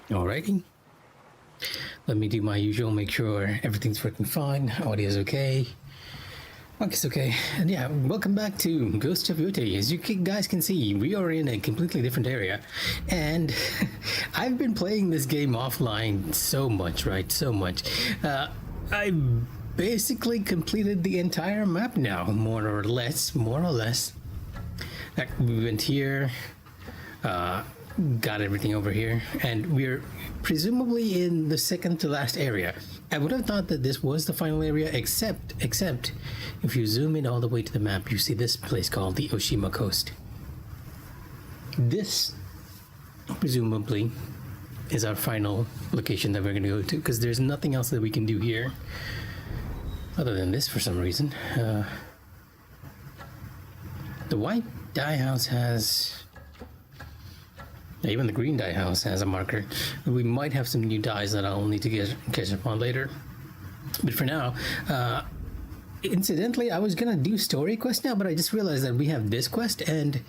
Alrighty. Let me do my usual, make sure everything's working fine, audio's okay. It's okay. And yeah, welcome back to Ghost of Yotei. As you guys can see, we are in a completely different area. And I've been playing this game offline so much, right? So much. I basically completed the entire map now, more or less. Like, we went here, got everything over here, and we're presumably in the second to last area. I would have thought that this was the final area, except if you zoom in all the way to the map, you see this place called the Oshima Coast. This presumably is our final location that we're going to go to, because there's nothing else that we can do here other than this for some reason. The white dye house has, even the green dye house has a marker. We might have some new dyes that I'll need to catch up on later. But for now, incidentally, I was gonna do story quest now, but I just realized that we have this quest and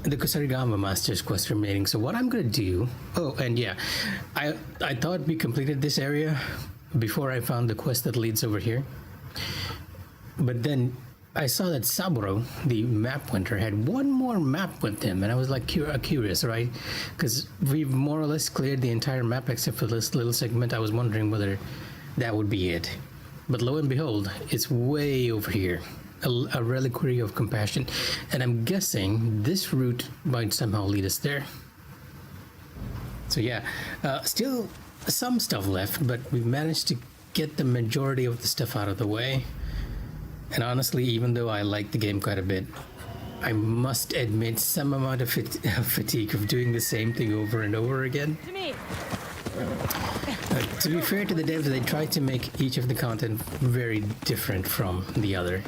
the Kusarigama Master's quest remaining. So what I'm gonna do, oh, and yeah, I thought we completed this area before I found the quest that leads over here. But then I saw that Saburo, the map hunter, had one more map with him, and I was like curious, right? Because we've more or less cleared the entire map except for this little segment. I was wondering whether that would be it. But lo and behold, it's way over here. A reliquary of compassion. And I'm guessing this route might somehow lead us there. So yeah, still some stuff left, but we've managed to get the majority of the stuff out of the way. And honestly, even though I like the game quite a bit, I must admit some amount of fatigue of doing the same thing over and over again. To be fair to the devs, they tried to make each of the content very different from the other.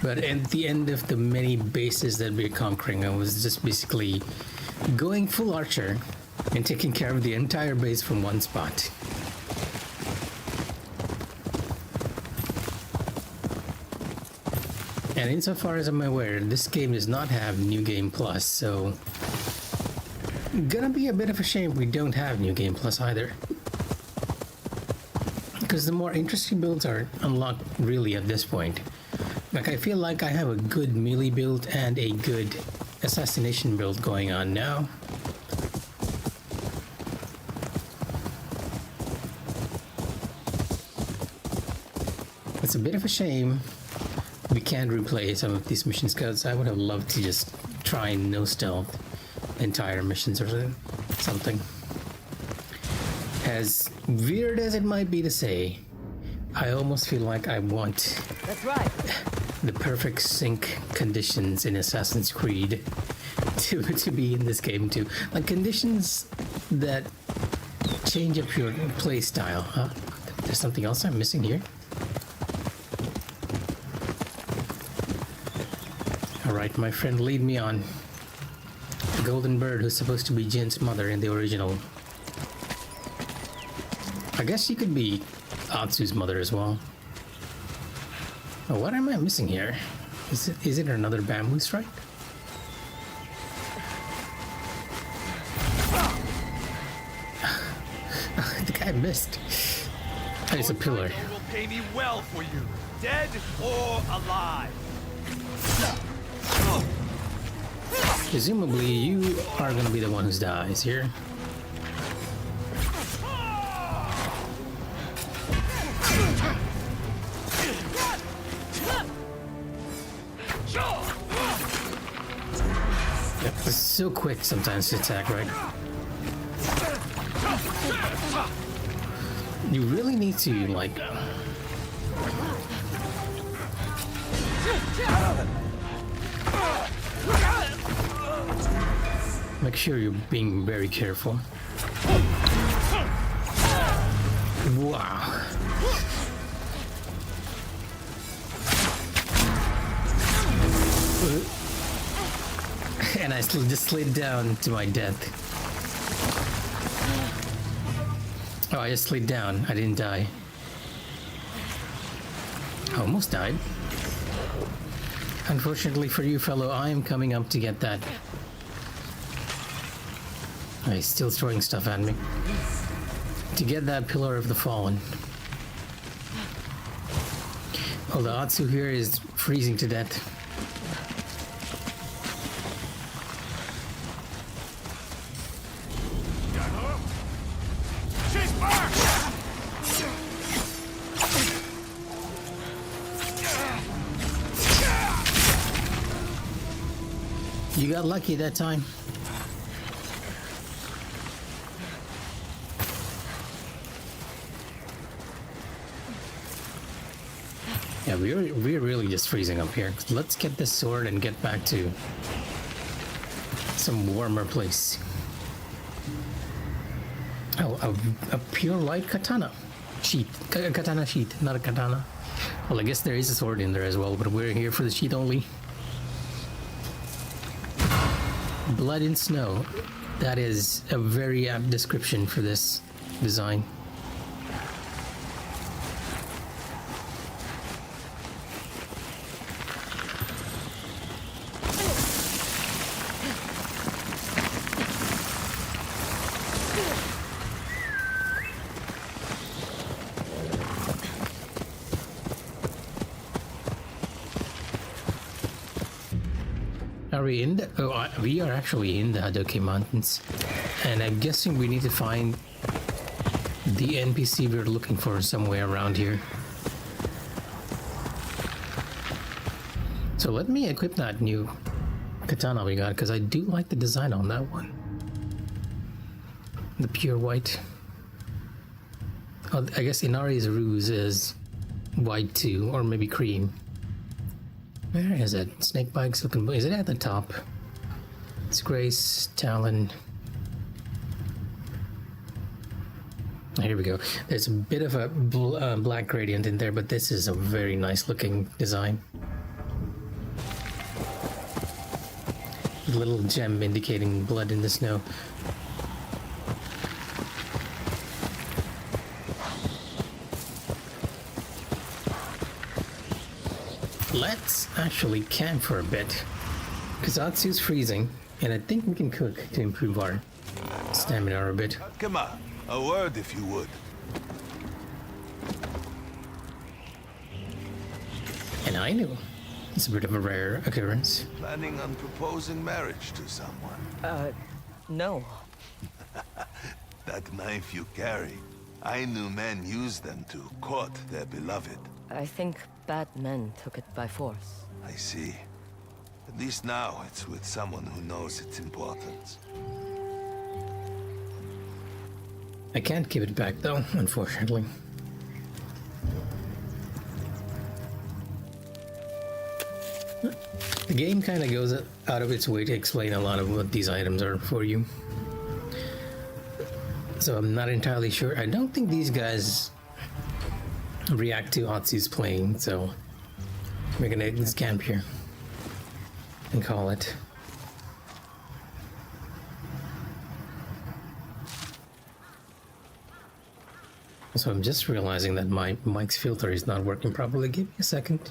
But at the end of the many bases that we're conquering, I was just basically going full archer and taking care of the entire base from one spot. And insofar as I'm aware, this game does not have New Game Plus, so gonna be a bit of a shame we don't have New Game Plus either. Because the more interesting builds are unlocked really at this point. Like, I feel like I have a good melee build and a good assassination build going on now. It's a bit of a shame we can't replay some of these missions, because I would have loved to just try and no stealth entire missions or something. As weird as it might be to say, I almost feel like I want the perfect sync conditions in Assassin's Creed to be in this game too. Like conditions that change up your play style. Huh? There's something else I'm missing here. Alright, my friend, lead me on. The golden bird who's supposed to be Jin's mother in the original. I guess she could be Atsu's mother as well. Oh, what am I missing here? Is it another bamboo strike? The guy missed. Oh, it's a pillar. Will pay me well for you, dead or alive. Presumably, you are gonna be the one who dies here. Yep, it's so quick sometimes to attack, right? You really need to, like... make sure you're being very careful. Wow. And I just slid down to my death. Oh, I just slid down. I didn't die. I almost died. Unfortunately for you, fellow, I am coming up to get that Oh, he's still throwing stuff at me. To get that Pillar of the Fallen. Oh, the Atsu here is freezing to death. She's back! You got lucky that time. Yeah, we're really just freezing up here. Let's get this sword and get back to some warmer place. Oh, a pure white katana sheath. Katana sheath, not a katana. Well, I guess there is a sword in there as well, but we're here for the sheath only. Blood in snow. That is a very apt description for this design. Are we in the... Oh, we are actually in the Hadoke Mountains. And I'm guessing we need to find the NPC we're looking for somewhere around here. So let me equip that new katana we got, because I do like the design on that one. The pure white. Oh, I guess Inari's ruse is white too, or maybe cream. Where is it? Snakebike's looking... Is it at the top? It's Grace, Talon. Here we go. There's a bit of a black gradient in there, but this is a very nice looking design. Little gem indicating blood in the snow. Let's actually camp for a bit, because Atsu's freezing, and I think we can cook to improve our stamina a bit. Come on, a word if you would. And I knew. It's a bit of a rare occurrence. Planning on proposing marriage to someone? No. That knife you carry, I knew men used them to court their beloved. I think bad men took it by force. I see. At least now it's with someone who knows its importance. I can't give it back though, unfortunately. The game kind of goes out of its way to explain a lot of what these items are for you. So I'm not entirely sure. I don't think these guys react to Atsu's playing, so we're gonna just camp here and call it. So I'm just realizing that my mic's filter is not working properly. Give me a second.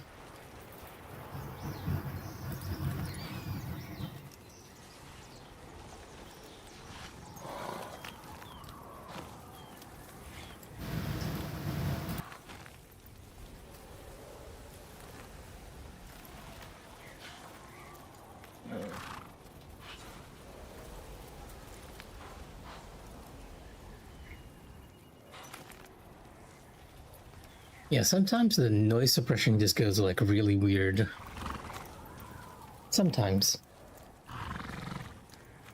Yeah, sometimes the noise suppression just goes like really weird. Sometimes.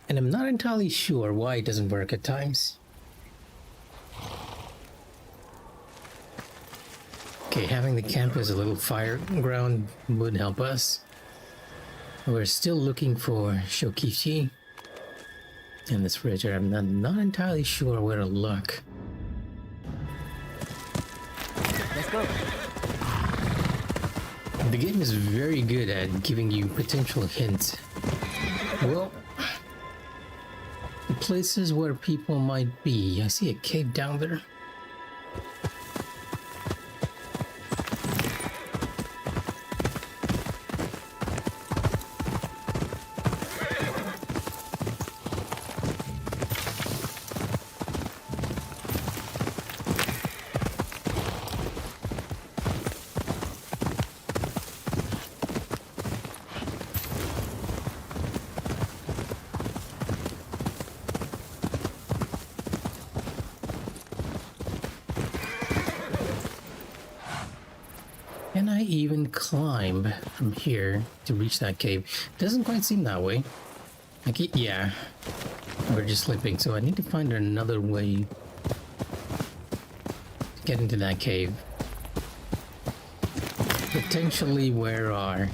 And I'm not entirely sure why it doesn't work at times. Okay, having the camp as a little fire ground would help us. We're still looking for Shokichi and this Ritter. I'm not entirely sure where to look. Let's go. The game is very good at giving you potential hints. Well, the places where people might be. I see a cave down there. Can I even climb from here to reach that cave? Doesn't quite seem that way. Yeah, we're just slipping, so I need to find another way to get into that cave. Potentially where our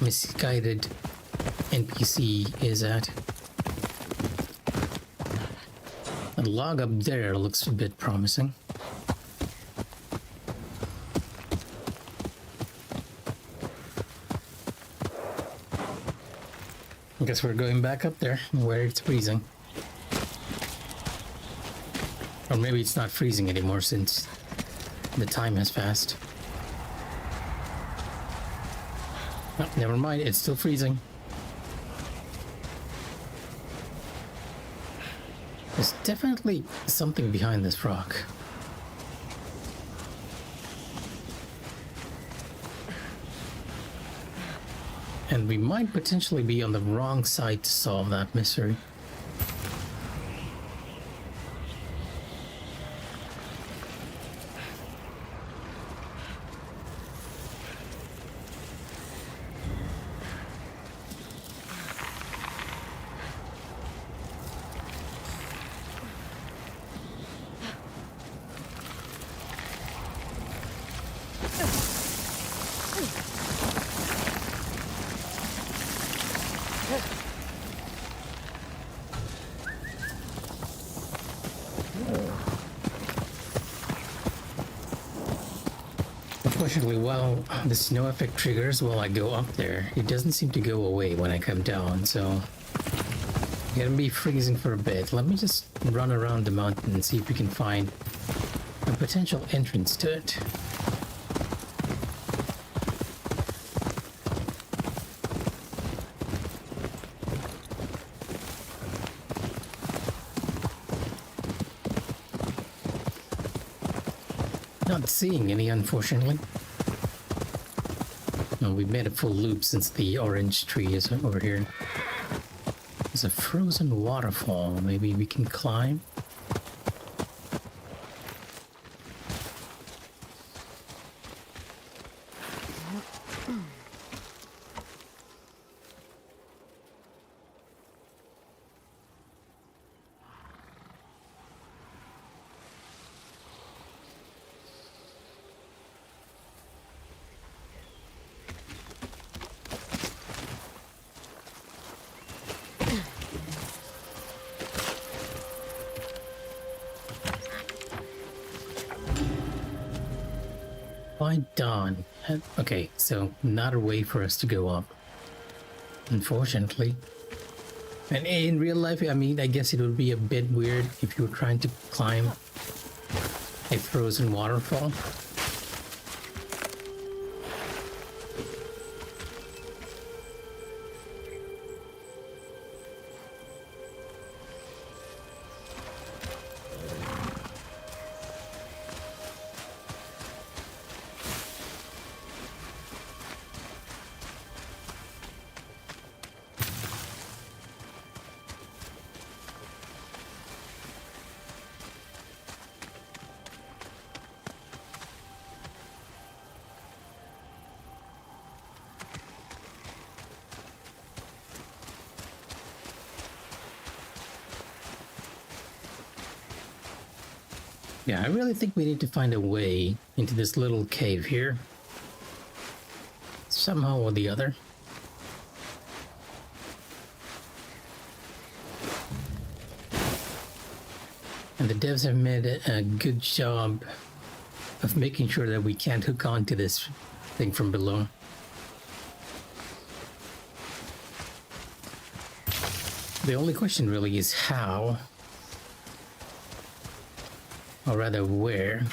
misguided NPC is at. The log up there looks a bit promising. I guess we're going back up there where it's freezing. Or maybe it's not freezing anymore since the time has passed. Oh, never mind, it's still freezing. There's definitely something behind this rock. And we might potentially be on the wrong side to solve that mystery. Unfortunately, while the snow effect triggers while I go up there, it doesn't seem to go away when I come down, so I'm gonna be freezing for a bit. Let me just run around the mountain and see if we can find a potential entrance to it. Not seeing any, unfortunately. No, we've made a full loop since the orange tree is over here. There's a frozen waterfall. Maybe we can climb? By dawn. Okay, so not a way for us to go up, unfortunately. And in real life, I mean, I guess it would be a bit weird if you were trying to climb a frozen waterfall. Yeah, I really think we need to find a way into this little cave here. Somehow or the other. And the devs have made a good job of making sure that we can't hook onto this thing from below. The only question really is how. Or rather, where?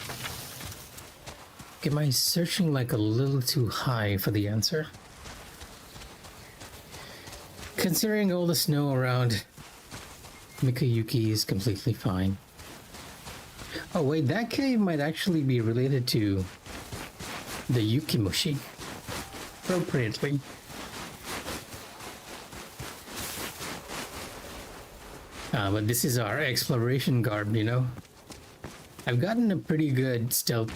Am I searching like a little too high for the answer? Considering all the snow around, Mikh'a is completely fine. Oh wait, that cave might actually be related to the Yukimushi. Appropriately. But this is our exploration garb, you know? I've gotten a pretty good stealth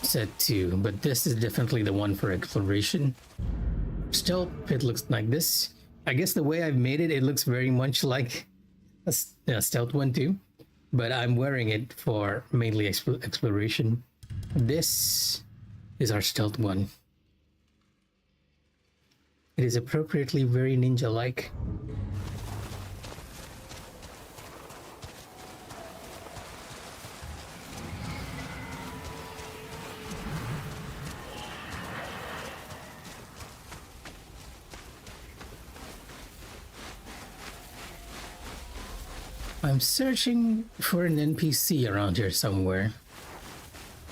set too, but this is definitely the one for exploration. Stealth, it looks like this. I guess the way I've made it, it looks very much like a stealth one too, but I'm wearing it for mainly exploration. This is our stealth one. It is appropriately very ninja-like. I'm searching for an NPC around here somewhere.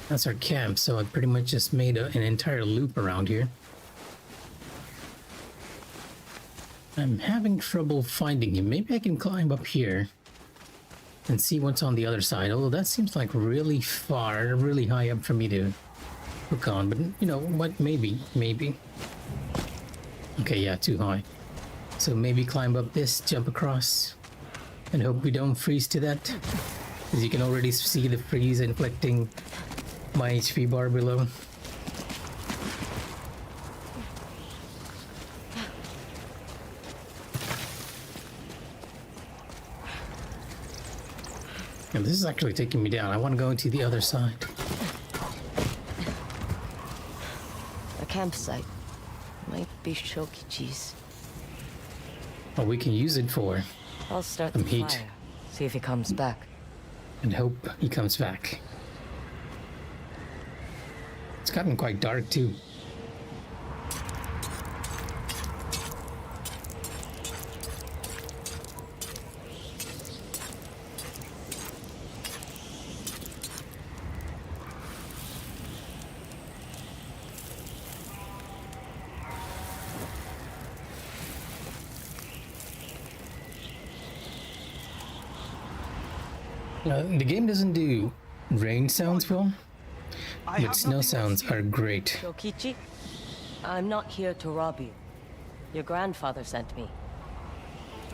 That's our camp, so I pretty much just made an entire loop around here. I'm having trouble finding him. Maybe I can climb up here and see what's on the other side. Although that seems like really far, really high up for me to hook on. But you know what? Maybe. Okay, yeah, too high. So maybe climb up this, jump across, and hope we don't freeze to that. As you can already see the freeze inflicting my HP bar below. And this is actually taking me down. I want to go into the other side. A campsite. Might be Shokichi's. Well, we can use it for I'll start some the heat. fire. See if he comes back. And hope he comes back. It's gotten quite dark too. The game doesn't do rain sounds well, but snow sounds are great. Shokichi, I'm not here to rob you. Your grandfather sent me.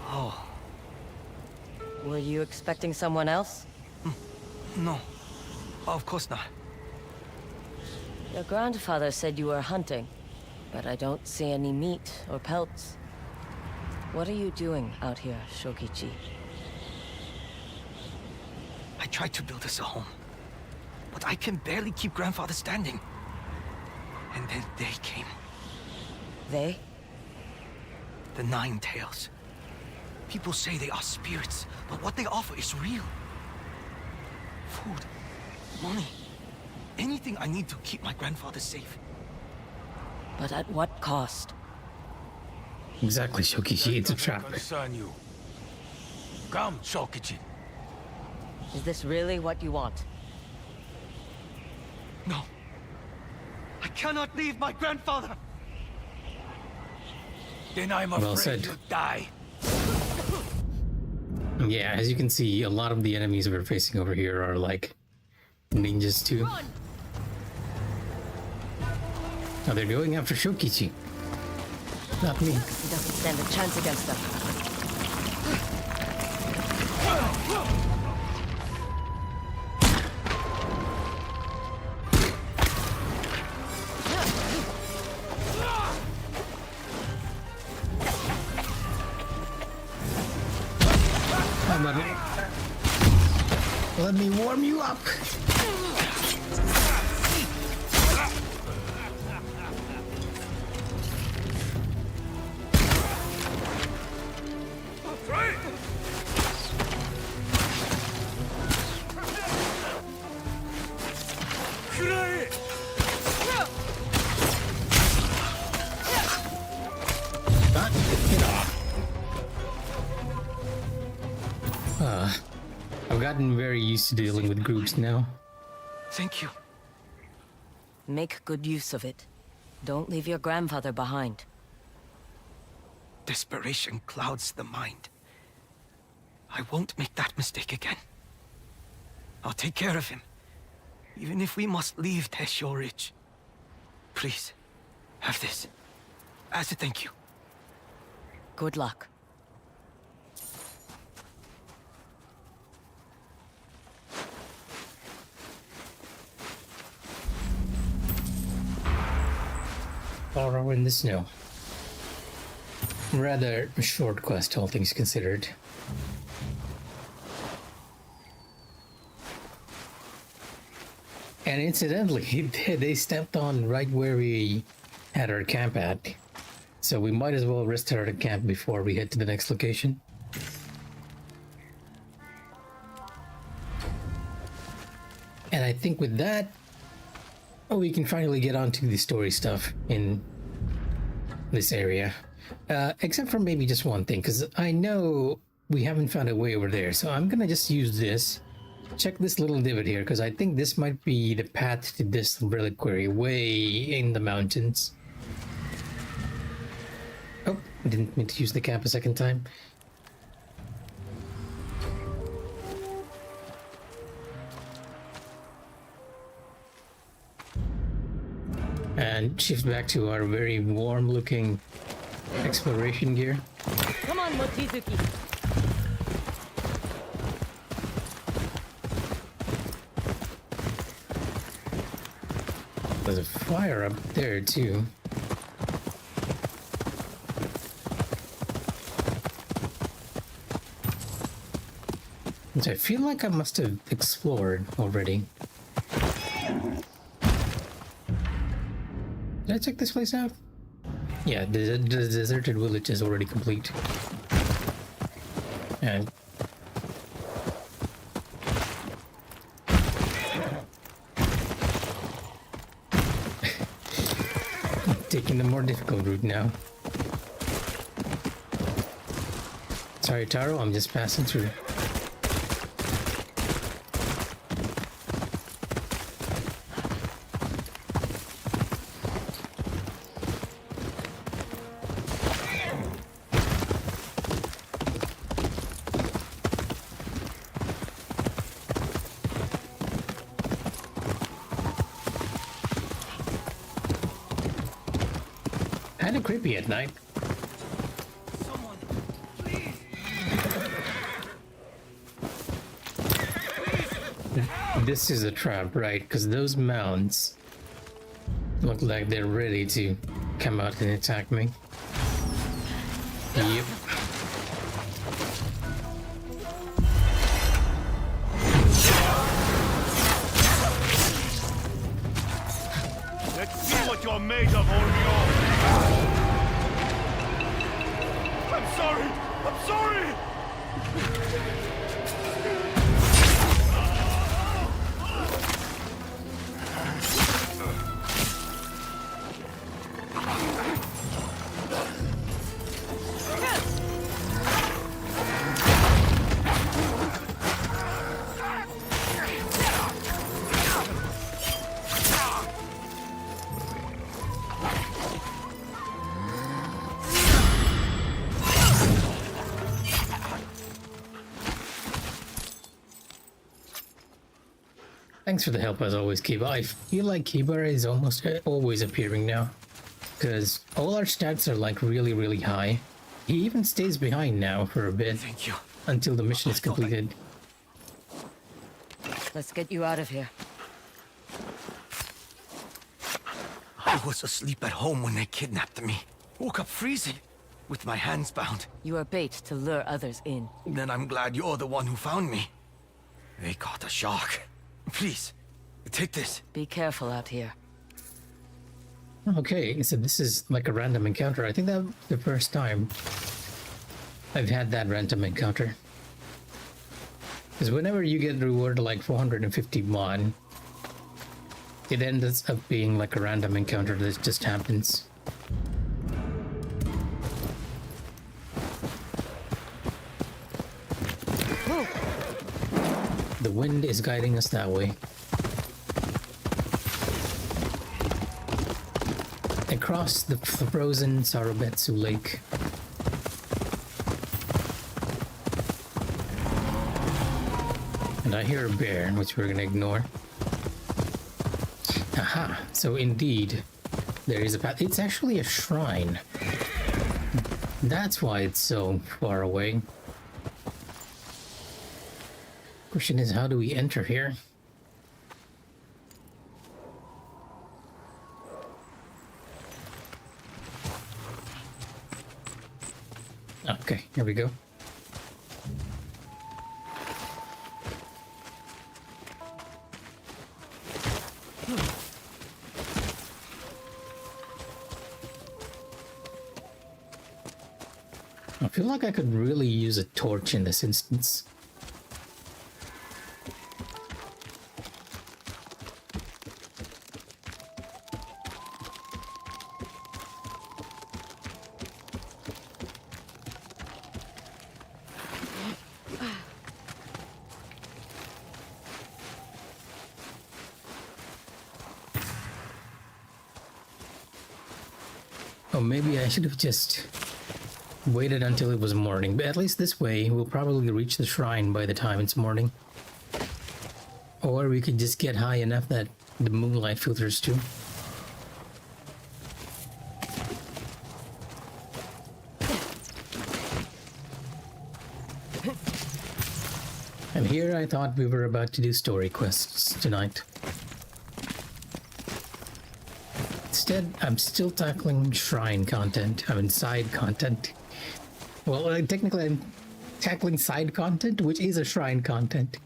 Oh, Were you expecting someone else? no. Of course not. Your grandfather said you were hunting, but I don't see any meat or pelts. What are you doing out here, Shokichi? I tried to build us a home, but I can barely keep grandfather standing. And then they came. They? The Nine Tails. People say they are spirits, but what they offer is real. Food, money, anything I need to keep my grandfather safe. But at what cost? Exactly, Shokichi, it's a trap. Concern you. Come, Shokichi. Is this really what you want? No. I cannot leave my grandfather! Then I'm Well afraid said. you die. Yeah, as you can see, a lot of the enemies we're facing over here are like ninjas too. Now they're going after Shokichi. Not me. He doesn't stand a chance against them. Come on. Let me warm you up. Get off. I've gotten very used to dealing with groups now. Thank you. Make good use of it. Don't leave your grandfather behind. Desperation clouds the mind. I won't make that mistake again. I'll take care of him, even if we must leave Teshio Ridge. Please, have this, as a thank you. Good luck. Borrow in the snow. Rather short quest, all things considered. And incidentally, they stepped on right where we had our camp at. So we might as well restart our camp before we head to the next location. And I think with that, we can finally get on to the story stuff in this area. Except for maybe just one thing, because I know we haven't found a way over there. So I'm gonna just use this. Check this little divot here, because I think this might be the path to this reliquary way in the mountains. Oh, I didn't mean to use the camp a second time. And shift back to our very warm looking exploration gear. Come on, Mochizuki. There's a fire up there too. Which I feel like I must have explored already. Did I check this place out? Yeah, the deserted village is already complete. And taking the more difficult route now. Sorry, Taro, I'm just passing through. Kinda creepy at night. Someone, please. This is a trap, right? Because those mounds look like they're ready to come out and attack me. Yep. Let's see what you're made of, Oreo! I'm sorry! I'm sorry! Thanks for the help as always, Kiba. I feel like Kiba is almost always appearing now. Because all our stats are like really high. He even stays behind now for a bit. Thank you. Until the mission is completed. Let's get you out of here. I was asleep at home when they kidnapped me. Woke up freezing, with my hands bound. You are bait to lure others in. Then I'm glad you're the one who found me. They caught a shark. Please, take this. Be careful out here. Okay, so this is like a random encounter. I think that's the first time I've had that random encounter. Because whenever you get rewarded like 450 won, it ends up being like a random encounter that just happens. The wind is guiding us that way. Across the frozen Sarobetsu Lake. And I hear a bear, which we're gonna ignore. Aha, so indeed, there is a path. It's actually a shrine. That's why it's so far away. Question is, how do we enter here? Here we go. I feel like I could really use a torch in this instance. Oh, maybe I should have just waited until it was morning, but at least this way we'll probably reach the shrine by the time it's morning. Or we could just get high enough that the moonlight filters too. And here I thought we were about to do story quests tonight. Instead, I'm still tackling shrine content. I mean, side content. Well, technically I'm tackling side content, which is a shrine content.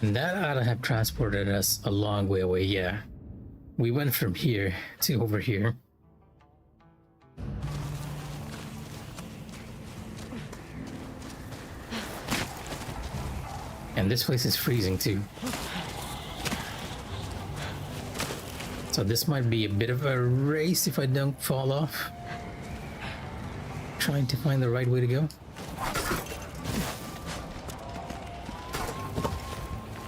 And that ought to have transported us a long way away, yeah. We went from here to over here. And this place is freezing too. So this might be a bit of a race if I don't fall off. Trying to find the right way to go.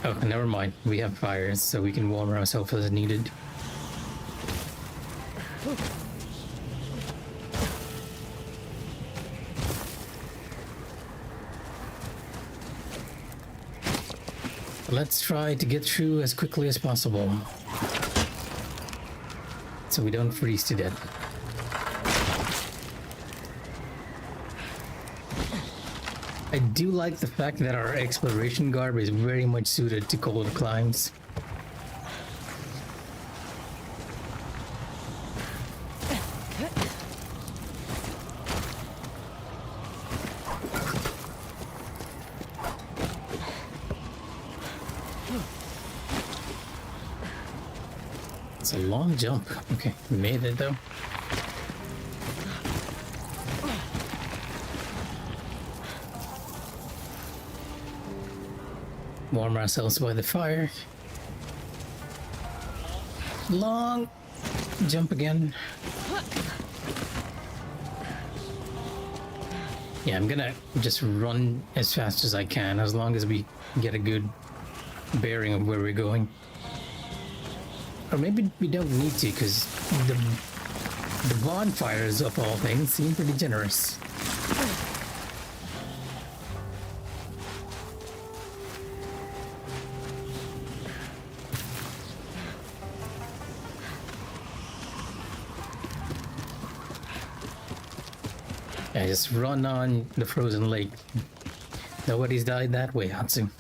Oh, never mind. We have fires, so we can warm ourselves as needed. Let's try to get through as quickly as possible, so we don't freeze to death. I do like the fact that our exploration garb is very much suited to cold climes. It's a long jump. Okay, we made it though. Warm ourselves by the fire. Long jump again. Yeah, I'm gonna just run as fast as I can, as long as we get a good bearing of where we're going. Or maybe we don't need to, because the bonfires of all things seem pretty generous. Yeah, just run on the frozen lake. Nobody's died that way, Hatsu.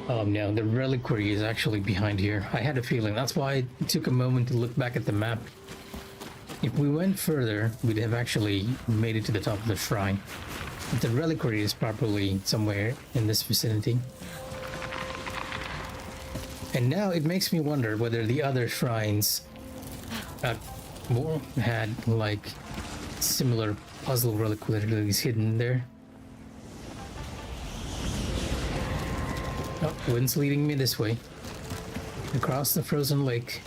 Oh no, the reliquary is actually behind here. I had a feeling. That's why I took a moment to look back at the map. If we went further, we'd have actually made it to the top of the shrine. But the reliquary is probably somewhere in this vicinity. And now it makes me wonder whether the other shrines had like similar puzzle reliquaries hidden there. Oh, wind's leading me this way. Across the frozen lake.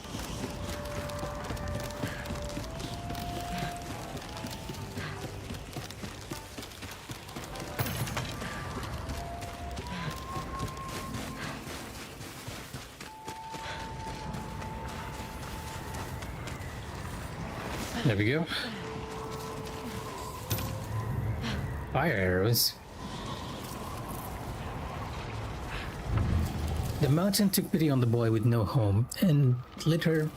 There we go. Fire arrows. The mountain took pity on the boy with no home and lit her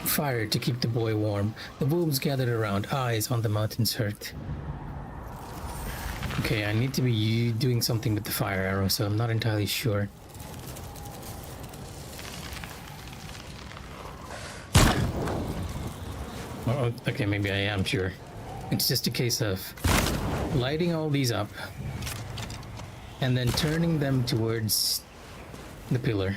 fire to keep the boy warm. The wolves gathered around, eyes on the mountain's hurt. Okay, I need to be doing something with the fire arrow, so I'm not entirely sure. Oh, okay, maybe I am sure. It's just a case of lighting all these up and then turning them towards the pillar.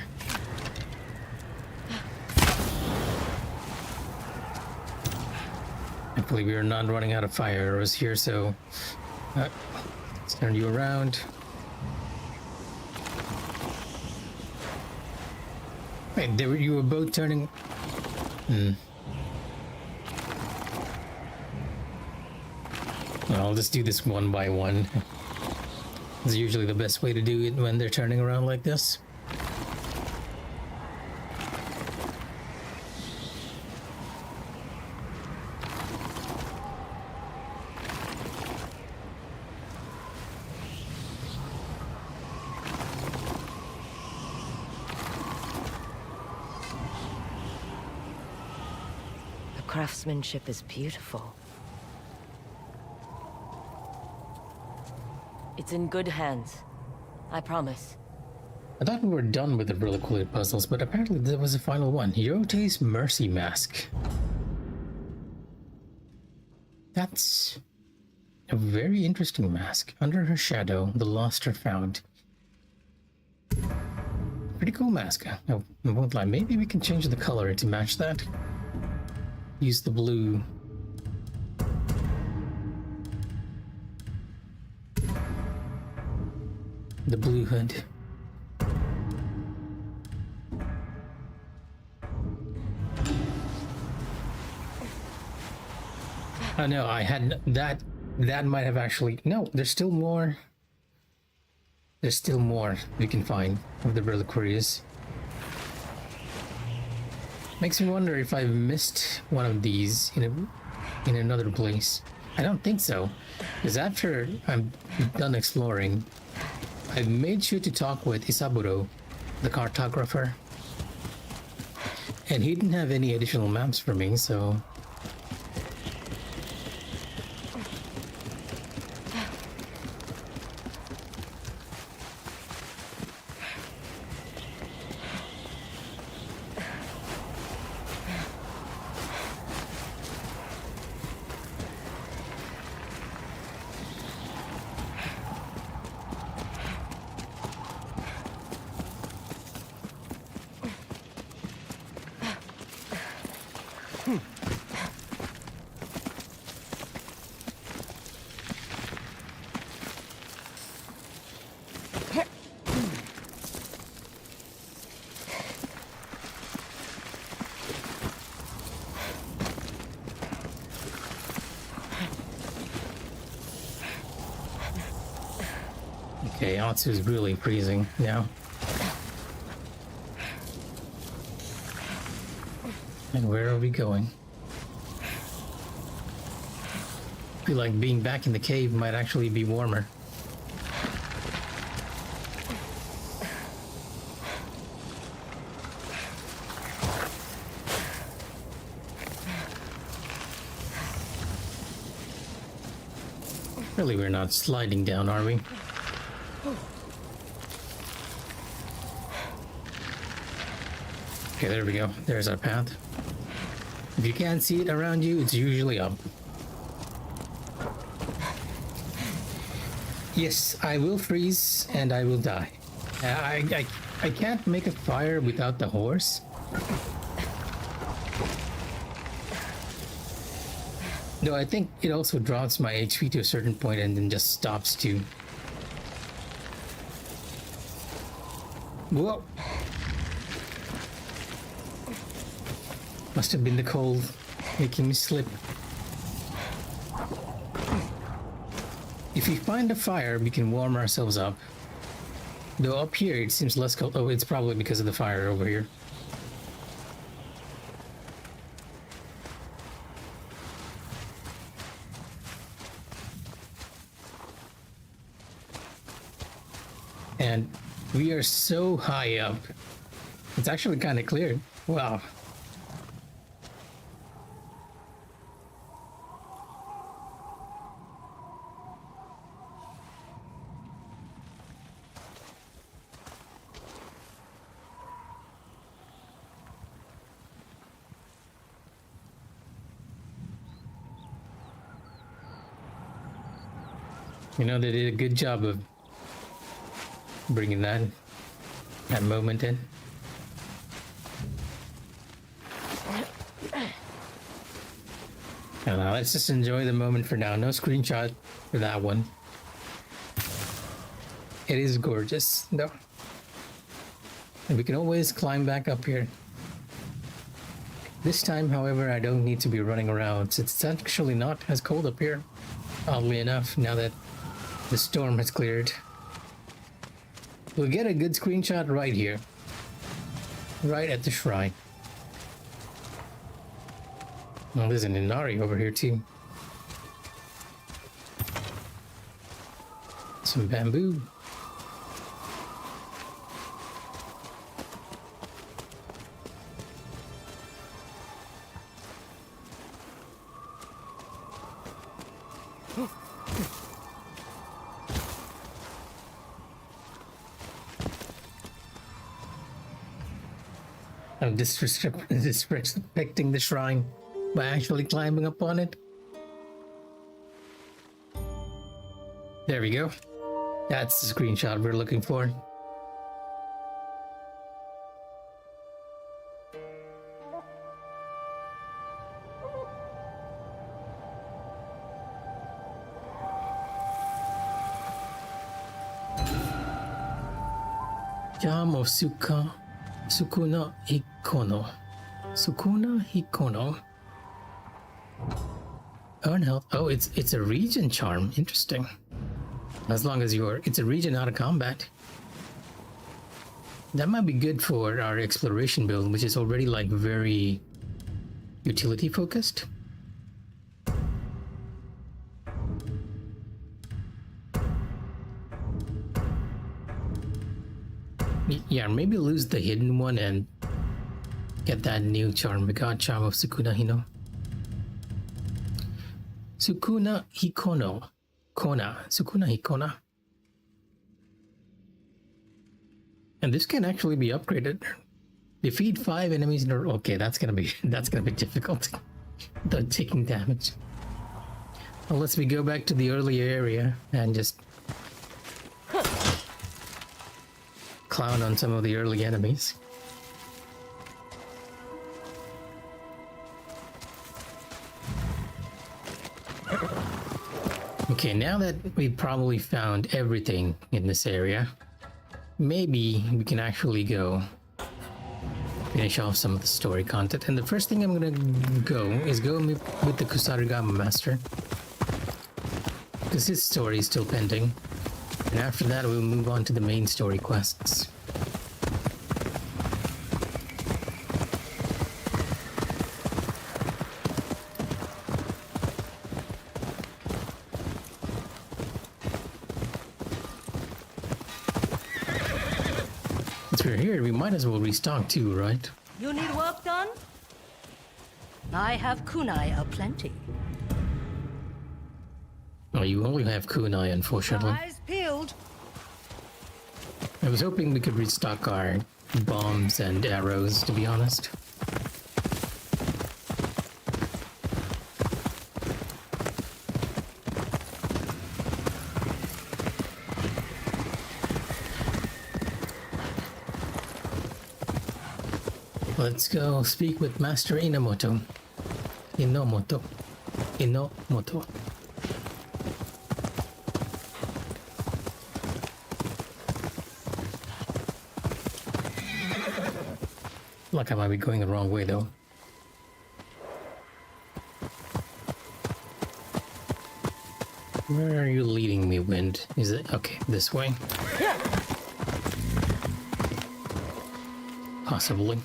Hopefully we are not running out of fire arrows here, so let's turn you around. Wait, you were both turning... Well, I'll just do this one by one. It's usually the best way to do it when they're turning around like this. The craftsmanship is beautiful. It's in good hands. I promise. I thought we were done with the reliquary puzzles, but apparently there was a final one. Yotei's Mercy Mask. That's a very interesting mask. Under her shadow, the lost are found. Pretty cool mask. I won't lie. Maybe we can change the color to match that. Use the blue. The blue hood. Oh no, I had that. That might have actually... No, there's still more. There's still more we can find of the reliquaries. Makes me wonder if I've missed one of these in another place. I don't think so, because after I'm done exploring, I've made sure to talk with Isaburo, the cartographer, and he didn't have any additional maps for me, so... Okay, Atsu's really freezing now. And where are we going? I feel like being back in the cave might actually be warmer. Really, we're not sliding down, are we? Okay, there we go. There's our path. If you can't see it around you, it's usually up. Yes, I will freeze and I will die. I can't make a fire without the horse. No, I think it also drops my HP to a certain point and then just stops too. Whoa! Must have been the cold making me slip. If we find a fire, we can warm ourselves up. Though up here it seems less cold. Oh, it's probably because of the fire over here. And we are so high up. It's actually kind of clear. Wow. You know, they did a good job of bringing that moment in. And now let's just enjoy the moment for now. No screenshot for that one. It is gorgeous, though. And we can always climb back up here. This time, however, I don't need to be running around. It's actually not as cold up here, oddly enough, now that the storm has cleared. We'll get a good screenshot right here. Right at the shrine. Oh, there's an Inari over here too. Some bamboo. I'm disrespecting the shrine by actually climbing up on it. There we go. That's the screenshot we're looking for. Jam of Sukuna Hikono. Sukuna Hikono. Earn health. Oh, it's a region charm. Interesting. As long as it's a region out of combat. That might be good for our exploration build, which is already like very utility focused. Yeah, maybe lose the hidden one and get that new charm. We got Charm of Sukuna Hino. Sukuna Hikono. Kona. Sukuna Hikona. And this can actually be upgraded. Defeat 5 enemies in a row. Okay, that's gonna be difficult. Without taking damage. Unless we go back to the earlier area and just clown on some of the early enemies. Okay, now that we've probably found everything in this area, maybe we can actually go finish off some of the story content. And the first thing I'm gonna go is with the Kusarigama Master, because his story is still pending. And after that, we'll move on to the main story quests. Since we're here, we might as well restock too, right? You need work done? I have kunai aplenty. Oh, you only have kunai, unfortunately. Eyes peeled. I was hoping we could restock our bombs and arrows, to be honest. Let's go speak with Master Inomoto. Inomoto. Like I might be going the wrong way though. Where are you leading me, Wind? Is it okay? This way? Possibly.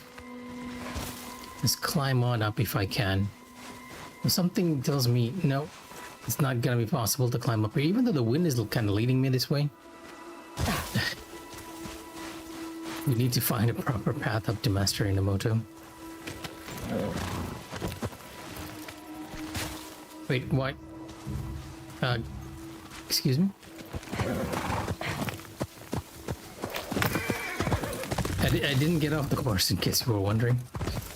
Let's climb on up if I can. Something tells me no, it's not gonna be possible to climb up here, even though the wind is kind of leading me this way. We need to find a proper path up to Master Inamoto. Wait, what? Excuse me? I didn't get off the horse in case you were wondering.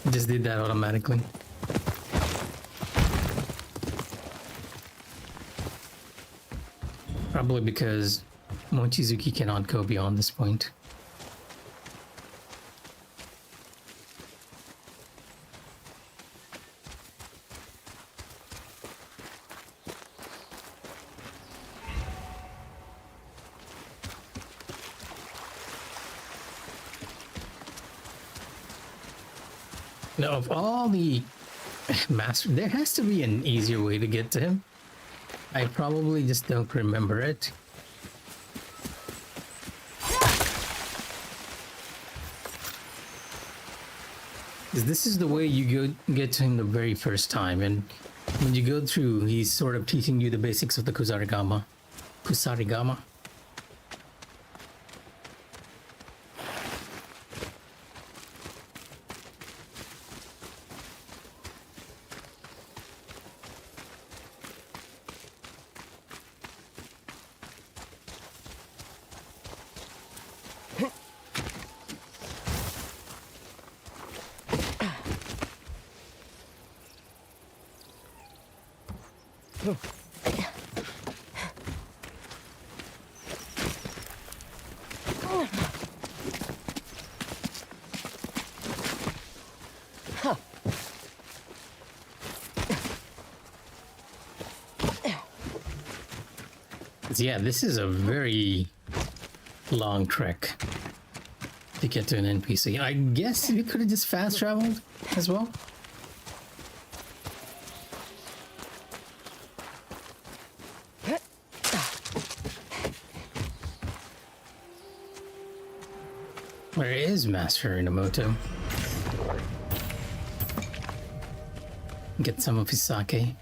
I just did that automatically. Probably because Mochizuki cannot go beyond this point. Now, of all the master, there has to be an easier way to get to him. I probably just don't remember it. This is the way you get to him the very first time, and when you go through, he's sort of teaching you the basics of the Kusarigama. Kusarigama? Yeah, this is a very long trek to get to an NPC. I guess we could have just fast traveled as well. Where is Master Inamoto? Get some of his sake.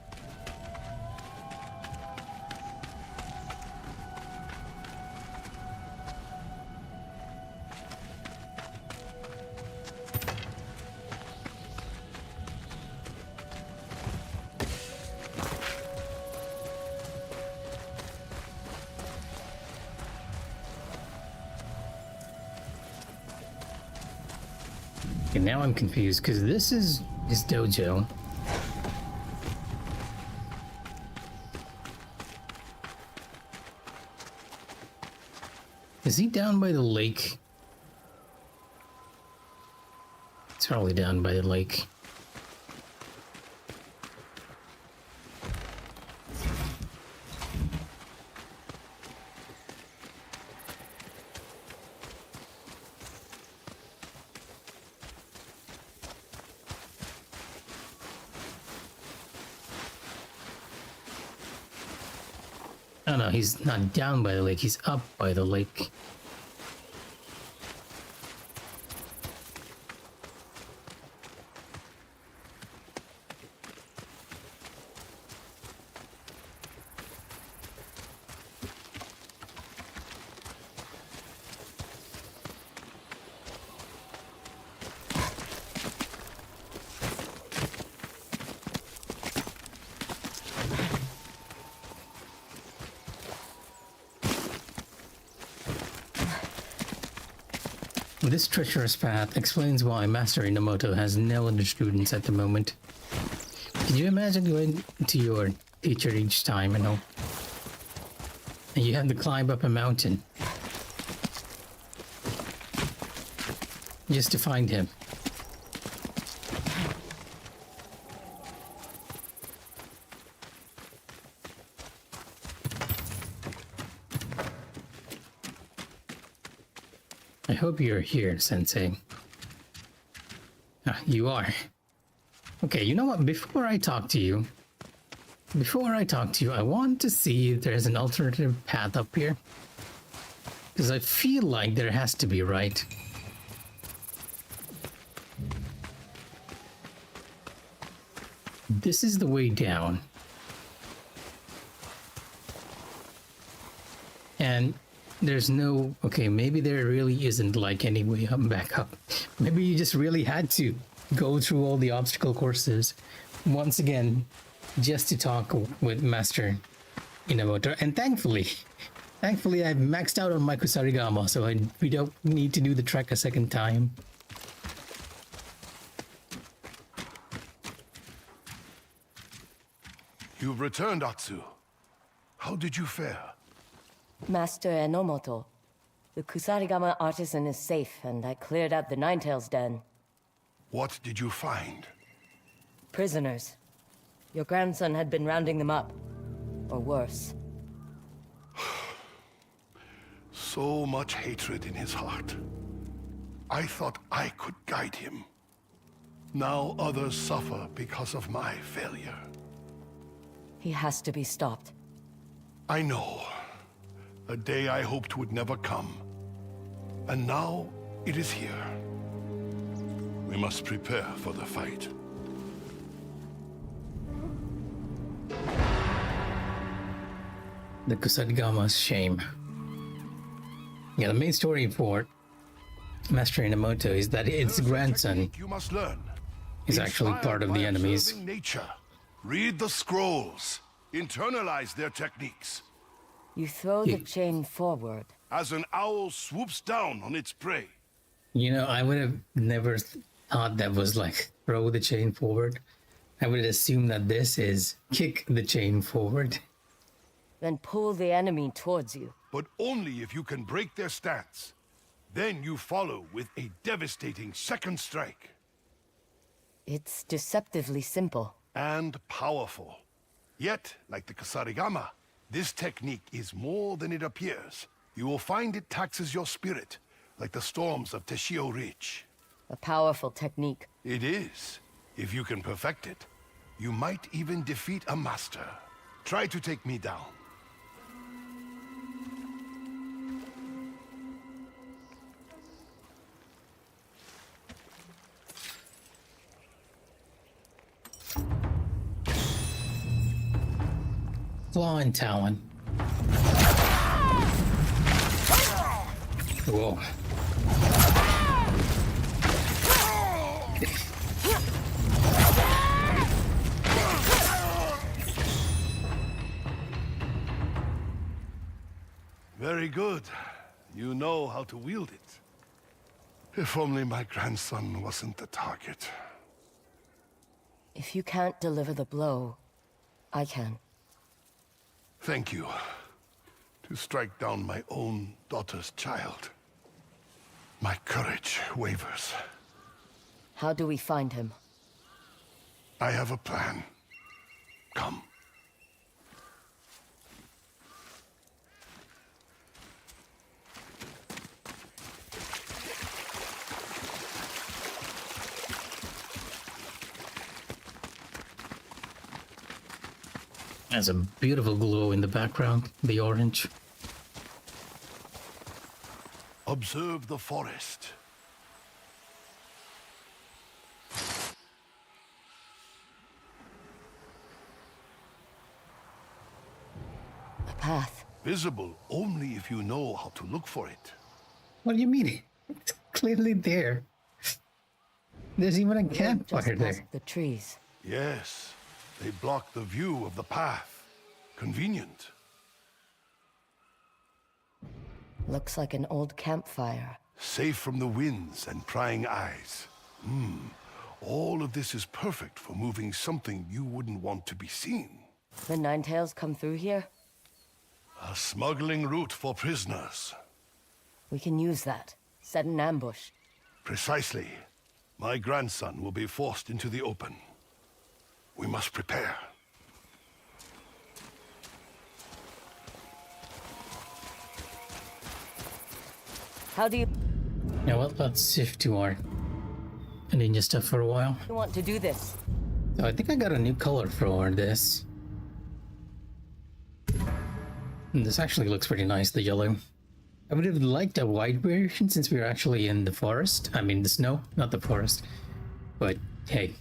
Okay, now I'm confused because this is his dojo. Is he down by the lake? It's probably down by the lake. Oh no, he's not down by the lake, he's up by the lake. This treacherous path explains why Master Inamoto has no other students at the moment. Can you imagine going to your teacher each time, and you have to climb up a mountain just to find him? I hope you're here, Sensei. Ah, you are. Okay, you know what? Before I talk to you, I want to see if there's an alternative path up here. Because I feel like there has to be, right? This is the way down. And there's no... Okay, maybe there really isn't like any way back up. Maybe you just really had to go through all the obstacle courses once again just to talk with Master Inamoto. And thankfully I've maxed out on my Kusarigama, so we don't need to do the trek a second time. You've returned, Atsu. How did you fare? Master Enomoto, the Kusarigama artisan is safe, and I cleared out the Ninetails den. What did you find? Prisoners. Your grandson had been rounding them up. Or worse. So much hatred in his heart. I thought I could guide him. Now others suffer because of my failure. He has to be stopped. I know. A day I hoped would never come. And now it is here. We must prepare for the fight. The Kusarigama's shame. Yeah, the main story for Master Inamoto is that its grandson You must learn. is actually part of the enemies. Observing nature. Read the scrolls. Internalize their techniques. You throw the chain forward. As an owl swoops down on its prey. You know, I would have never thought that was like throw the chain forward. I would assume that this is kick the chain forward. Then pull the enemy towards you. But only if you can break their stance. Then you follow with a devastating second strike. It's deceptively simple. And powerful. Yet, like the Kusarigama, this technique is more than it appears. You will find it taxes your spirit, like the storms of Teshio Ridge. A powerful technique. It is. If you can perfect it, you might even defeat a master. Try to take me down. Claw and talon. Whoa. Very good. You know how to wield it. If only my grandson wasn't the target. If you can't deliver the blow, I can. Thank you. To strike down my own daughter's child. My courage wavers. How do we find him? I have a plan. Come. There's a beautiful glow in the background, the orange. Observe the forest. A path. Visible only if you know how to look for it. What do you mean? It's clearly there. There's even a Just campfire past there. the trees. Yes, they block the view of the path. Convenient. Looks like an old campfire. Safe from the winds and prying eyes. All of this is perfect for moving something you wouldn't want to be seen. The Ninetails come through here? A smuggling route for prisoners. We can use that. Set an ambush. Precisely. My grandson will be forced into the open. We must prepare. How do you Yeah, well, let's shift to our ninja stuff for a while. want to do this? So I think I got a new color for this. And this actually looks pretty nice, the yellow. I would have liked a white version since we are actually in the forest. I mean, the snow, not the forest. But hey,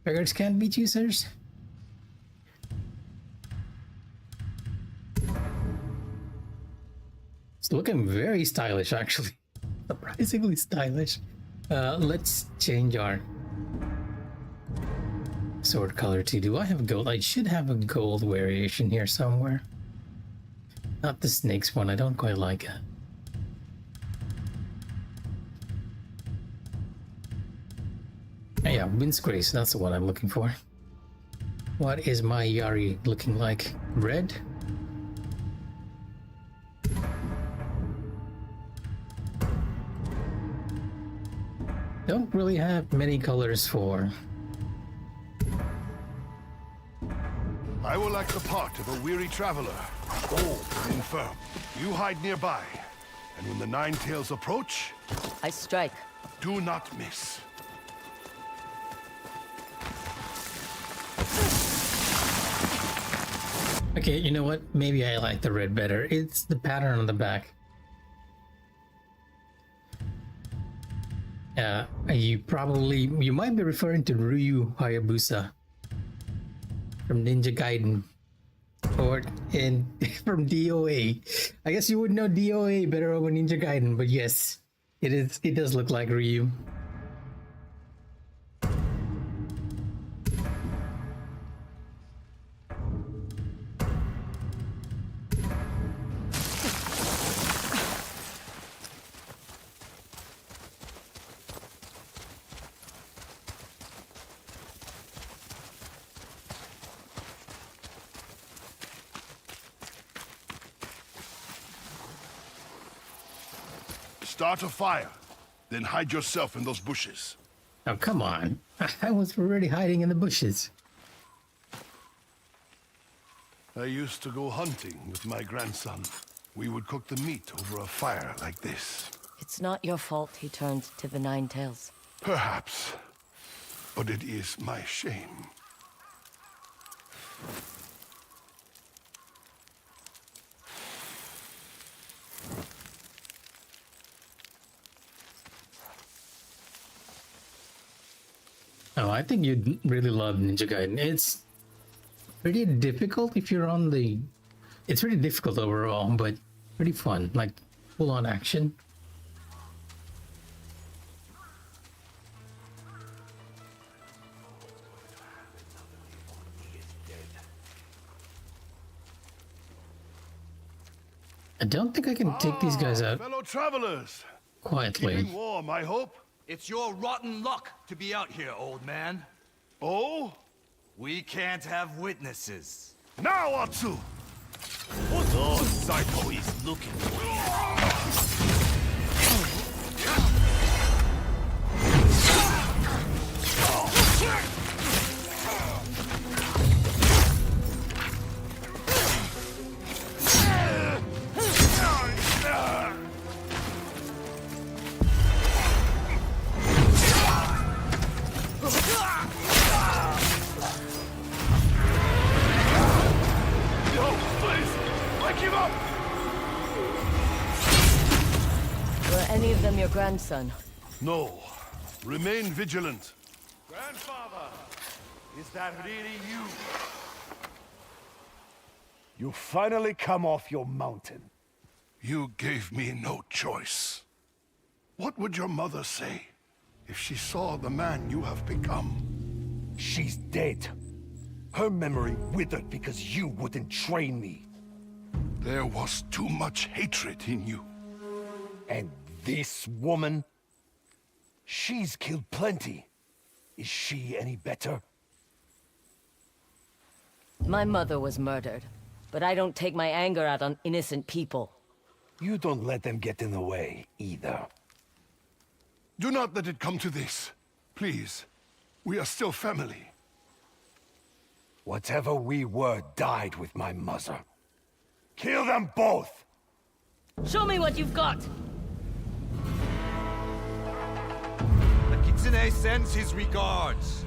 beggars can't be choosers. It's looking very stylish, actually. Surprisingly stylish. Let's change our sword color to. Do I have gold? I should have a gold variation here somewhere. Not the snake's one. I don't quite like it. Yeah, Wind's Grace. That's the one I'm looking for. What is my Yari looking like? Red? Don't really have many colors for. I will act the part of a weary traveler, old and infirm. You hide nearby, and when the Nine Tails approach, I strike. do not miss. Okay, you know what? Maybe I like the red better. It's the pattern on the back. You might be referring to Ryu Hayabusa from Ninja Gaiden, or from DOA. I guess you would know DOA better over Ninja Gaiden, but yes, it does look like Ryu. Start a fire, then hide yourself in those bushes. Oh, come on. I was already hiding in the bushes. I used to go hunting with my grandson. We would cook the meat over a fire like this. It's not your fault he turned to the Nine Tails. Perhaps, but it is my shame. Oh, I think you'd really love Ninja Gaiden. It's pretty difficult if you're on the... It's pretty difficult overall, but pretty fun. Like, full-on action. I don't think I can take these guys out Fellow travelers, quietly. keeping warm, I hope. It's your rotten luck to be out here, old man. Oh? We can't have witnesses. Now, Atsu! Oh, Saito is looking for you. Were any of them your grandson? No. Remain vigilant. Grandfather, is that really you? You finally come off your mountain. You gave me no choice. What would your mother say if she saw the man you have become? She's dead. Her memory withered because you wouldn't train me. There was too much hatred in you. And this woman? She's killed plenty. Is she any better? My mother was murdered, but I don't take my anger out on innocent people. You don't let them get in the way, either. Do not let it come to this. Please. We are still family. Whatever we were died with my mother. Kill them both! Show me what you've got! The Kitsune sends his regards.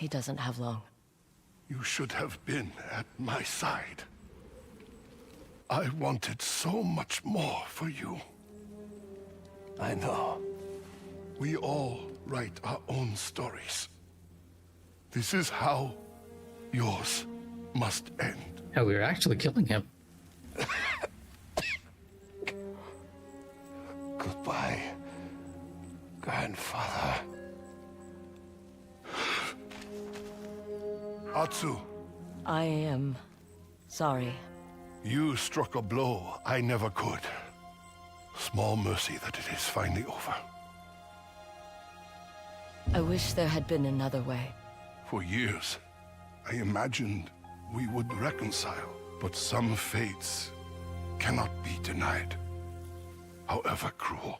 He doesn't have long. You should have been at my side. I wanted so much more for you. I know. We all write our own stories. This is how yours must end. Oh, we're actually killing him. Goodbye, grandfather. Atsu, I am sorry. you struck a blow I never could. Small mercy that it is finally over. I wish there had been another way. For years, I imagined we would reconcile, but some fates cannot be denied, however cruel.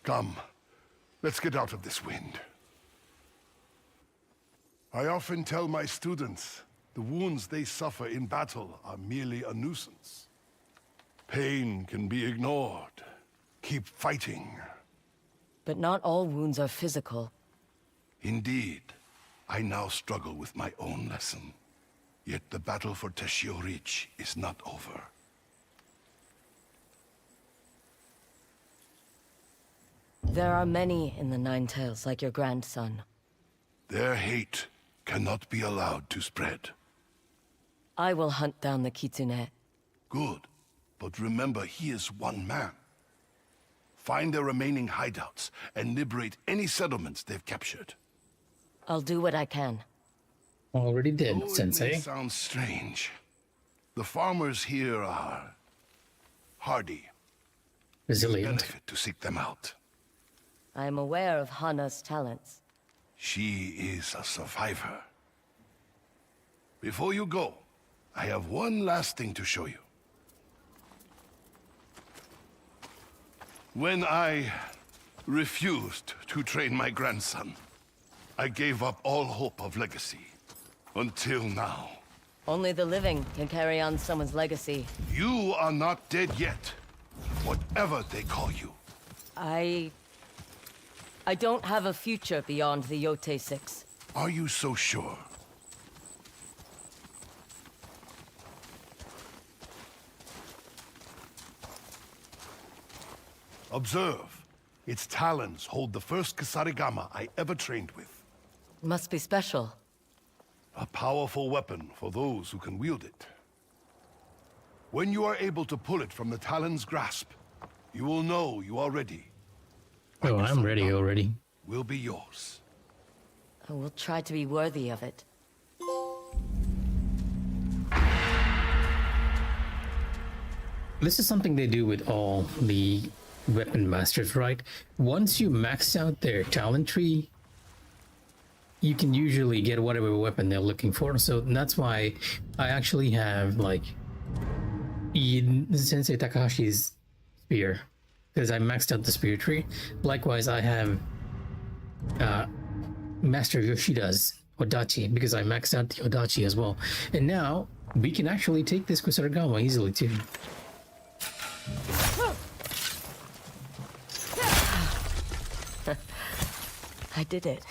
Come, let's get out of this wind. I often tell my students the wounds they suffer in battle are merely a nuisance. Pain can be ignored. Keep fighting. But not all wounds are physical. Indeed, I now struggle with my own lesson. Yet the battle for Teshio Ridge is not over. There are many in the Nine Tails like your grandson. Their hate cannot be allowed to spread. I will hunt down the Kitsune. Good, but remember he is one man. Find their remaining hideouts and liberate any settlements they've captured. I'll do what I can. Already did, Oh, it may Sensei. sound strange. The farmers here are hardy. Resilient. Benefit to seek them out. I am aware of Hana's talents. She is a survivor. Before you go, I have one last thing to show you. When I refused to train my grandson, I gave up all hope of legacy. Until now. Only the living can carry on someone's legacy. You are not dead yet. Whatever they call you. I don't have a future beyond the Yotei 6. Are you so sure? Observe. Its talons hold the first Kasarigama I ever trained with. Must be special. A powerful weapon for those who can wield it. When you are able to pull it from the talon's grasp, you will know you are ready. Oh, I'm ready already. Will be yours. I will try to be worthy of it. This is something they do with all the weapon masters, right? Once you max out their talent tree, you can usually get whatever weapon they're looking for. So that's why I actually have like Sensei Takahashi's spear, because I maxed out the spear tree. Likewise, I have Master Yoshida's Odachi, because I maxed out the Odachi as well. And now we can actually take this Kusarigama easily too. I did it.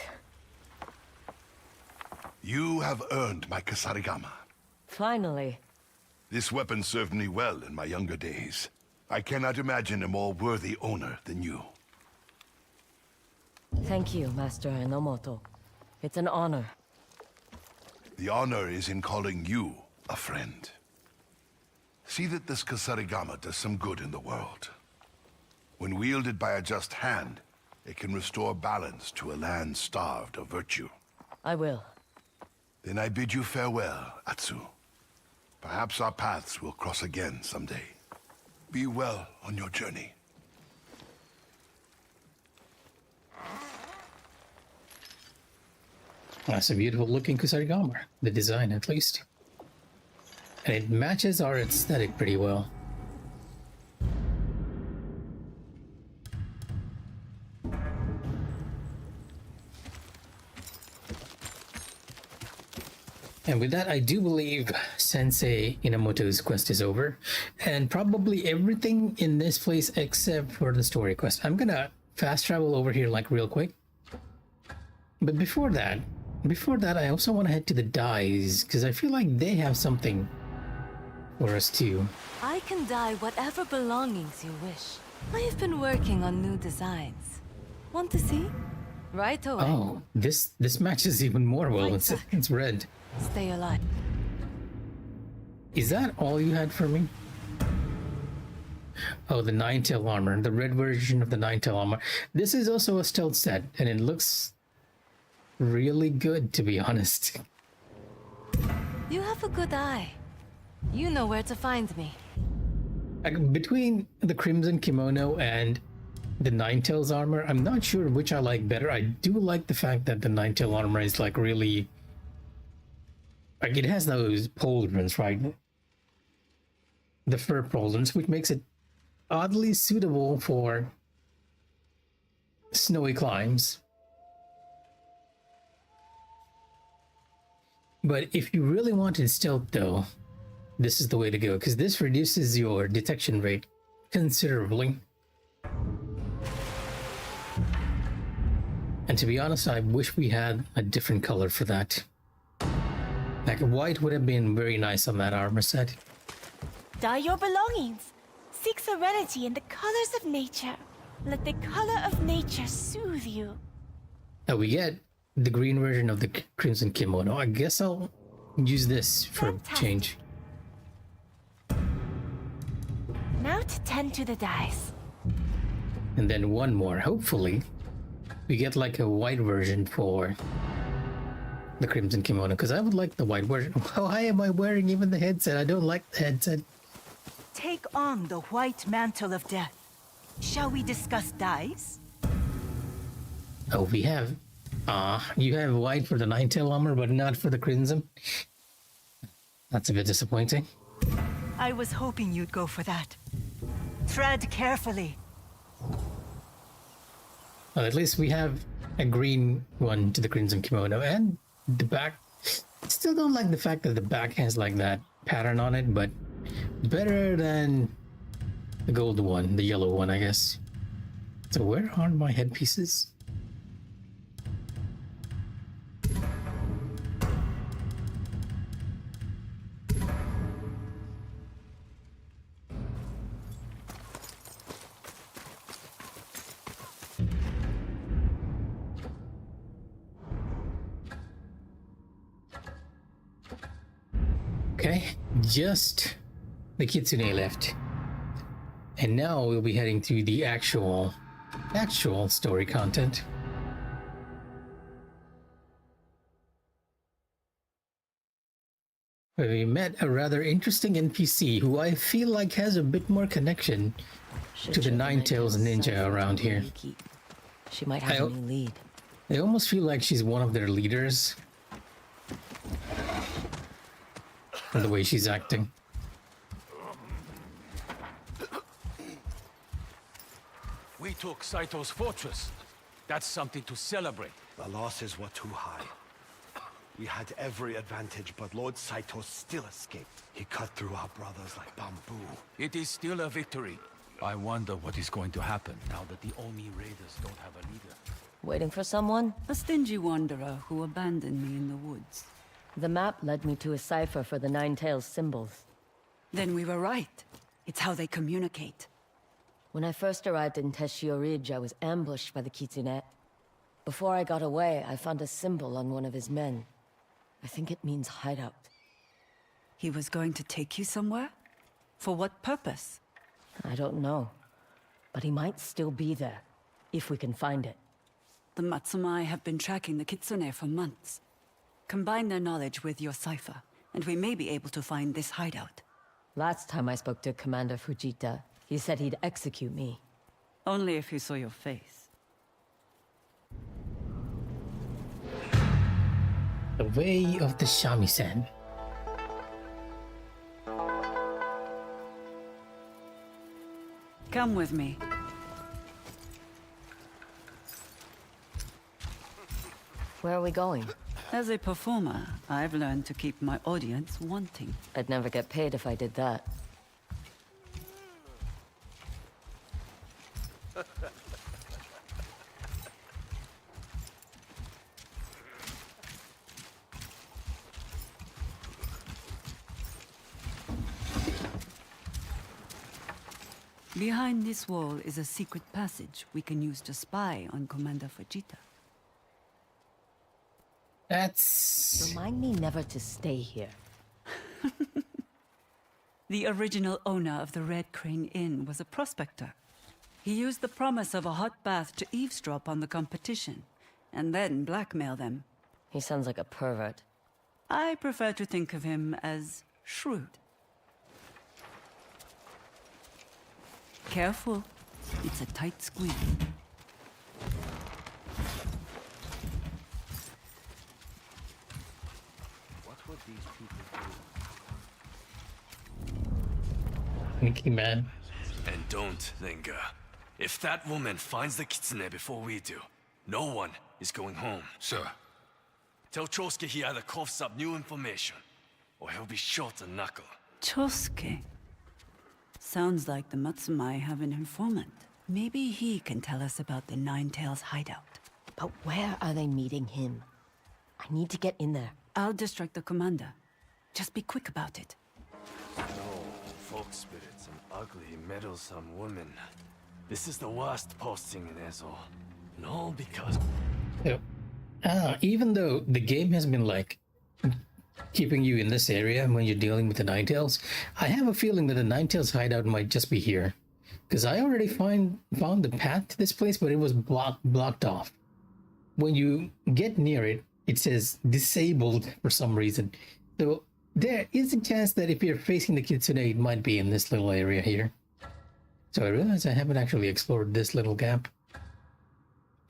You have earned my Kasarigama. Finally. This weapon served me well in my younger days. I cannot imagine a more worthy owner than you. Thank you, Master Enomoto. It's an honor. The honor is in calling you a friend. See that this Kasarigama does some good in the world. When wielded by a just hand, it can restore balance to a land starved of virtue. I will. Then I bid you farewell, Atsu. Perhaps our paths will cross again someday. Be well on your journey. That's a beautiful looking Kusarigama, the design at least. And it matches our aesthetic pretty well. And with that, I do believe Sensei Inamoto's quest is over. And probably everything in this place except for the story quest. I'm gonna fast travel over here like real quick. But before that, I also want to head to the dyes because I feel like they have something for us too. I can dye whatever belongings you wish. I have been working on new designs. Want to see? Right away. Oh, this matches even more well. It's red. Stay alive. Is that all you had for me? Oh, the nine-tail armor, the red version of the nine-tail armor. This is also a stealth set, and it looks really good, to be honest. You have a good eye. You know where to find me. Like, between the crimson kimono and the nine-tails armor, I'm not sure which I like better. I do like the fact that the nine-tail armor is like really, like, it has those pauldrons, right? The fur pauldrons, which makes it oddly suitable for snowy climbs. But if you really wanted stealth though, this is the way to go, because this reduces your detection rate considerably. And to be honest, I wish we had a different color for that. Like white would have been very nice on that armor set. Dye your belongings. Seek serenity in the colors of nature. Let the color of nature soothe you. Now we get the green version of the crimson kimono. I guess I'll use this for a change. Now to tend to the dyes. And then one more, hopefully. We get like a white version for the crimson kimono, because I would like the white version. Why am I wearing even the headset? I don't like the headset. Take on the white mantle of death. Shall we discuss dyes? Oh, we have... you have white for the nine-tail armor, but not for the crimson? That's a bit disappointing. I was hoping you'd go for that. Tread carefully. Well, at least we have a green one to the crimson kimono, and the back... Still don't like the fact that the back has like that pattern on it, but better than the gold one, the yellow one, I guess. So where are my headpieces? Okay, just the kitsune left. And now we'll be heading to the actual story content. Where we met a rather interesting NPC who I feel like has a bit more connection to the Nine-Tails ninja around here. She might have a new lead. I almost feel like she's one of their leaders. From the way she's acting. We took Saito's fortress. That's something to celebrate. The losses were too high. We had every advantage, but Lord Saito still escaped. He cut through our brothers like bamboo. It is still a victory. I wonder what is going to happen now that the Omi raiders don't have a leader. Waiting for someone? A stingy wanderer who abandoned me in the woods. The map led me to a cipher for the Nine-Tails symbols. Then we were right. It's how they communicate. When I first arrived in Teshio Ridge, I was ambushed by the Kitsune. Before I got away, I found a symbol on one of his men. I think it means hideout. He was going to take you somewhere? For what purpose? I don't know. But he might still be there, if we can find it. The Matsumai have been tracking the Kitsune for months. Combine their knowledge with your cipher, and we may be able to find this hideout. Last time I spoke to Commander Fujita, he said he'd execute me. Only if he saw your face. The way of the shamisen. Come with me. Where are we going? As a performer, I've learned to keep my audience wanting. I'd never get paid if I did that. Behind this wall is a secret passage we can use to spy on Commander Fujita. That's... Remind me never to stay here. The original owner of the Red Crane Inn was a prospector. He used the promise of a hot bath to eavesdrop on the competition, and then blackmail them. He sounds like a pervert. I prefer to think of him as shrewd. Careful. It's a tight squeeze. What would these people do? Sneaky man. And don't linger. If that woman finds the kitsune before we do, no one is going home. Sir. Tell Chosuke he either coughs up new information, or he'll be shot a knuckle. Chosuke. Sounds like the Matsumai have an informant. Maybe he can tell us about the Nine-Tails hideout. But where are they meeting him? I need to get in there. I'll distract the commander. Just be quick about it. No, folk spirits and ugly, meddlesome women. This is the worst posting in Ezo. And all because... So, even though the game has been like keeping you in this area when you're dealing with the Ninetales, I have a feeling that the Ninetales hideout might just be here. Because I already found the path to this place, but it was blocked off. When you get near it, it says disabled for some reason. So there is a chance that if you're facing the Kitsune, it might be in this little area here. So I realize I haven't actually explored this little gap.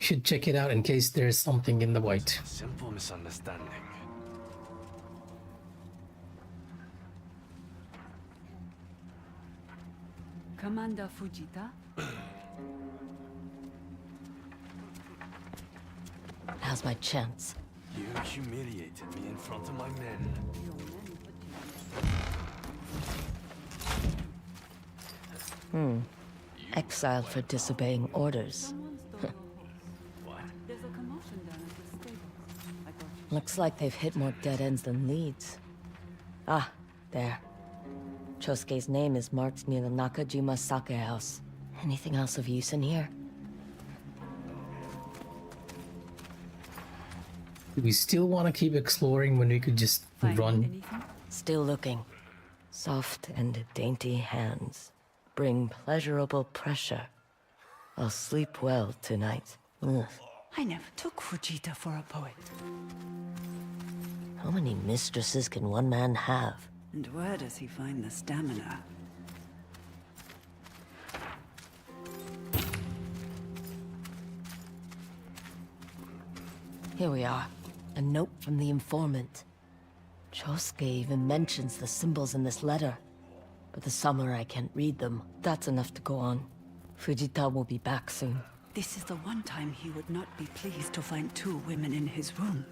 Should check it out in case there's something in the white. Simple misunderstanding. Commander Fujita? Now's my chance. You humiliated me in front of my men. Exiled for disobeying orders. There's a commotion down at the stables. I thought Looks like they've hit more dead ends than leads. Ah, there. Chosuke's name is marked near the Nakajima Sake house. Anything else of use in here? Do we still want to keep exploring when we could just find run? anything? Still looking. Soft and dainty hands bring pleasurable pressure. I'll sleep well tonight. Ugh. I never took Fujita for a poet. How many mistresses can one man have? And where does he find the stamina? Here we are. A note from the informant. Chosuke even mentions the symbols in this letter. But the samurai can't read them. That's enough to go on. Fujita will be back soon. This is the one time he would not be pleased to find two women in his room.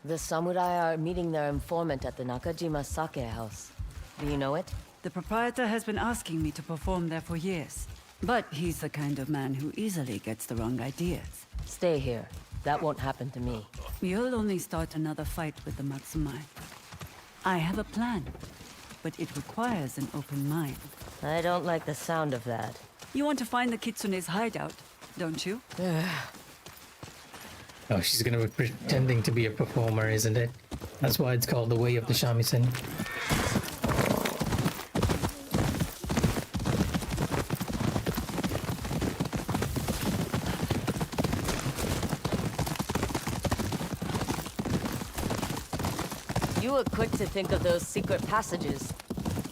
The samurai are meeting their informant at the Nakajima Sake house. Do you know it? The proprietor has been asking me to perform there for years. But he's the kind of man who easily gets the wrong ideas. Stay here. That won't happen to me. You'll only start another fight with the Matsumai. I have a plan, but it requires an open mind. I don't like the sound of that. You want to find the Kitsune's hideout, don't you? Oh, she's gonna be pretending to be a performer, isn't it? That's why it's called the Way of the Shamisen. You were quick to think of those secret passages.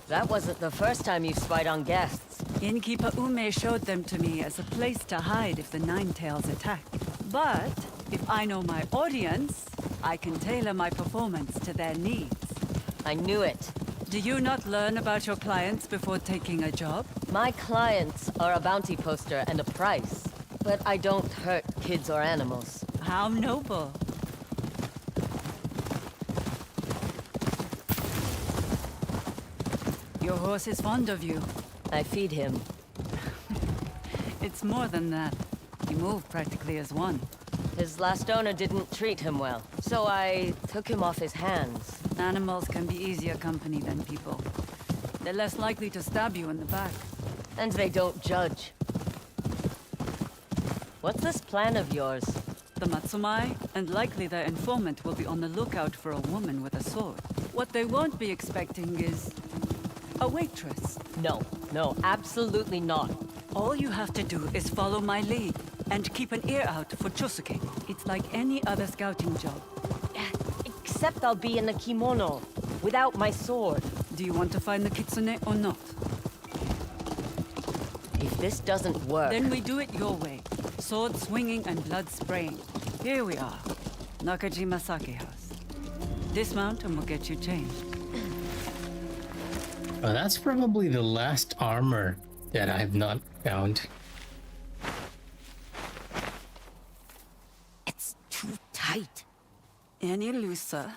That wasn't the first time you spied on guests. Innkeeper Ume showed them to me as a place to hide if the Nine-Tails attack. But if I know my audience, I can tailor my performance to their needs. I knew it. Do you not learn about your clients before taking a job? My clients are a bounty poster and a price. But I don't hurt kids or animals. How noble. Your horse is fond of you. I feed him. It's more than that. You move practically as one. His last owner didn't treat him well, so I took him off his hands. Animals can be easier company than people. They're less likely to stab you in the back. And they don't judge. What's this plan of yours? The Matsumai, and likely their informant, will be on the lookout for a woman with a sword. What they won't be expecting is... a waitress. No, absolutely not. All you have to do is follow my lead, and keep an ear out for Chosuke. It's like any other scouting job. Except I'll be in a kimono, without my sword. Do you want to find the kitsune or not? If this doesn't work... Then we do it your way. Sword swinging and blood spraying. Here we are. Nakajima Sake House. Dismount and we'll get you changed. Oh, that's probably the last armor that I've not found. It's too tight. Any looser,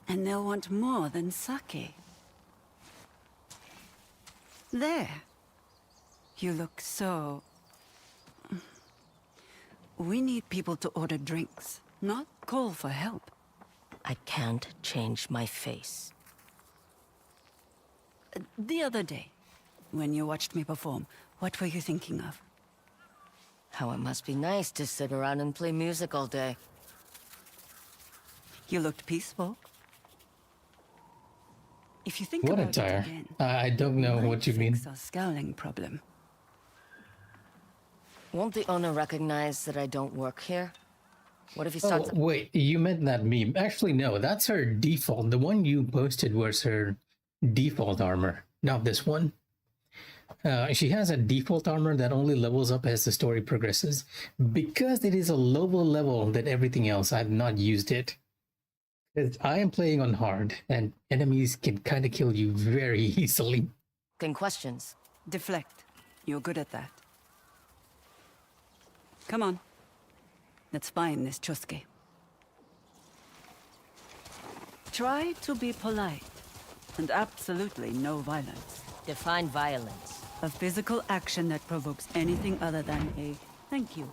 and they'll want more than sake. There. You look so... We need people to order drinks, not call for help. I can't change my face. The other day, when you watched me perform, what were you thinking of? How it must be nice to sit around and play music all day. You looked peaceful. If you think What about attire? it again, I don't know what you mean. fix our scowling problem. Won't the owner recognize that I don't work here? What if he Oh, starts... wait, you meant that meme. Actually, no, that's her default. The one you posted was her default armor, not this one. She has a default armor that only levels up as the story progresses. Because it is a lower level than everything else, I've not used it. Because I am playing on hard, and enemies can kind of kill you very easily. Can questions? Deflect. You're good at that. Come on. Let's find this Chosuke. Try to be polite. And absolutely no violence. Define violence. A physical action that provokes anything other than a thank you.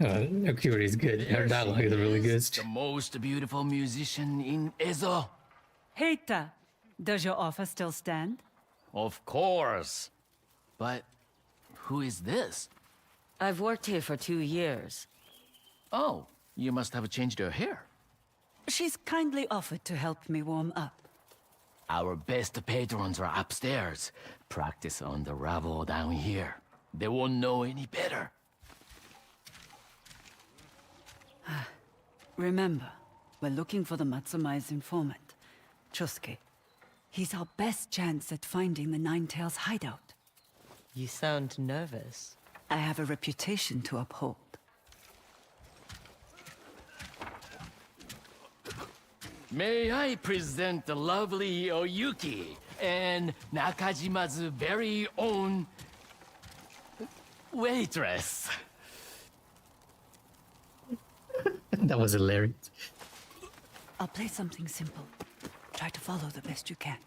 Akuri is good. Her dialogue is really good. The most beautiful musician in Ezo. Heita, does your offer still stand? Of course. But who is this? I've worked here for 2 years. Oh, you must have changed your hair. She's kindly offered to help me warm up. Our best patrons are upstairs. Practice on the rabble down here. They won't know any better. Remember, we're looking for the Matsumai's informant, Chosuke. He's our best chance at finding the Nine-Tails hideout. You sound nervous. I have a reputation to uphold. May I present the lovely Oyuki and Nakajima's very own waitress. That was hilarious. I'll play something simple. Try to follow the best you can.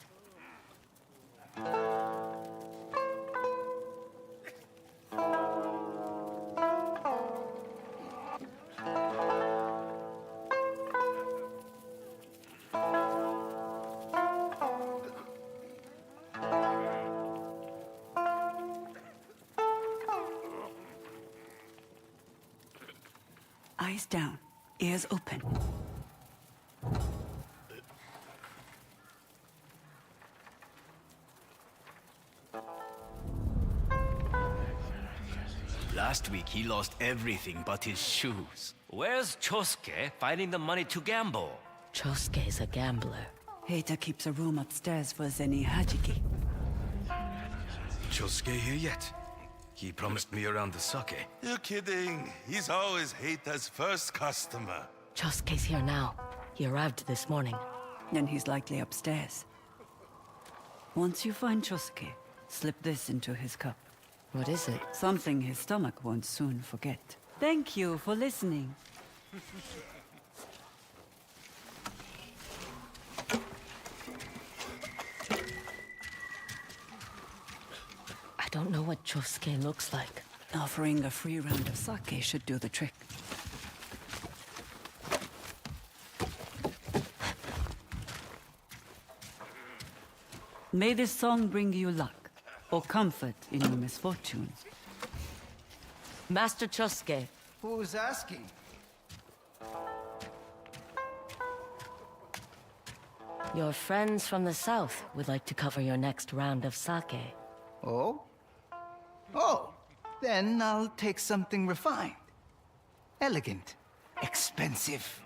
Eyes down, ears open. Last week he lost everything but his shoes. Where's Chosuke finding the money to gamble? Chosuke's a gambler. Heita keeps a room upstairs for Zeni Hajiki. Chosuke here yet? He promised me around the sake. You're kidding. He's always Heita's first customer. Chosuke's here now. He arrived this morning. Then he's likely upstairs. Once you find Chosuke, slip this into his cup. What is it? Something his stomach won't soon forget. Thank you for listening. I don't know what Chosuke looks like. Offering a free round of sake should do the trick. May this song bring you luck, or comfort in your misfortunes. Master Chosuke. Who's asking? Your friends from the south would like to cover your next round of sake. Oh? Oh, then I'll take something refined. Elegant. Expensive.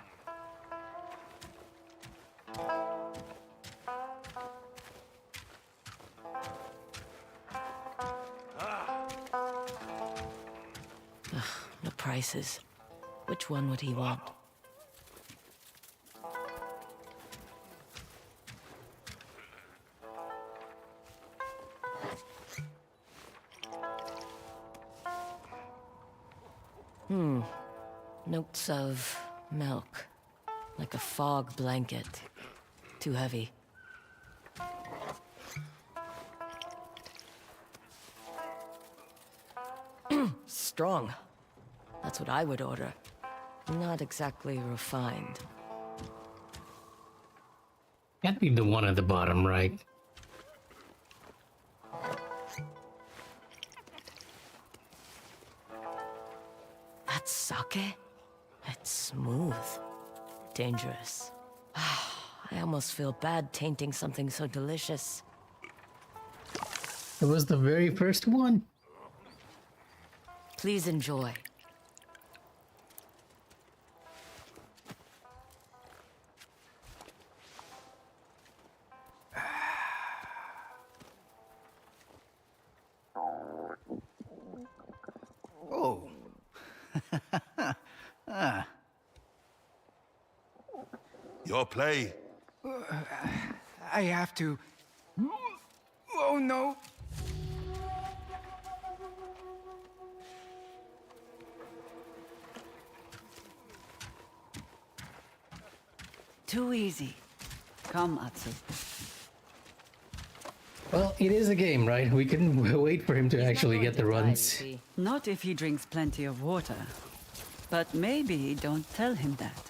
The prices. Which one would he want? Notes of milk. Like a fog blanket. Too heavy. Strong. That's what I would order. Not exactly refined. Can't be the one at the bottom, right? That's sake? It's smooth. Dangerous. I almost feel bad tainting something so delicious. It was the very first one. Please enjoy. Oh. Your play. I have to... Oh no! Too easy. Come, Atsu. Well, it is a game, right? We can wait for him to actually get the runs. Not if he drinks plenty of water. But maybe don't tell him that.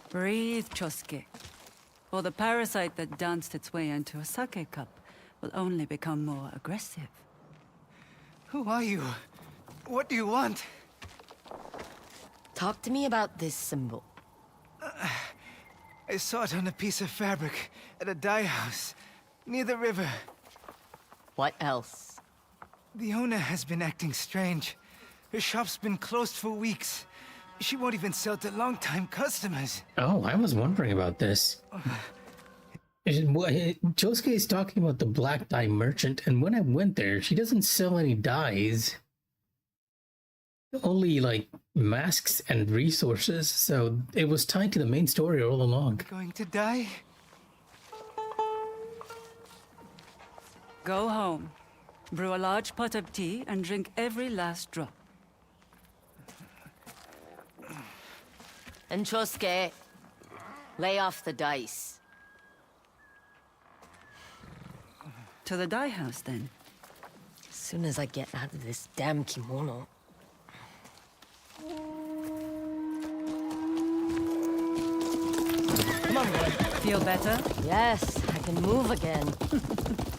Breathe, Chosuke. Or the parasite that danced its way into a sake cup will only become more aggressive. Who are you? What do you want? Talk to me about this symbol. I saw it on a piece of fabric at a dye house near the river. What else? The owner has been acting strange. Her shop's been closed for weeks. She won't even sell to long-time customers. Oh, I was wondering about this. Josuke is talking about the black dye merchant, and when I went there, she doesn't sell any dyes. Only, like, masks and resources, so it was tied to the main story all along. Going to die? Go home. Brew a large pot of tea and drink every last drop. And Chosuke, lay off the dice. To the dye house, then. As soon as I get out of this damn kimono. Come on, boy. Feel better? Yes, I can move again.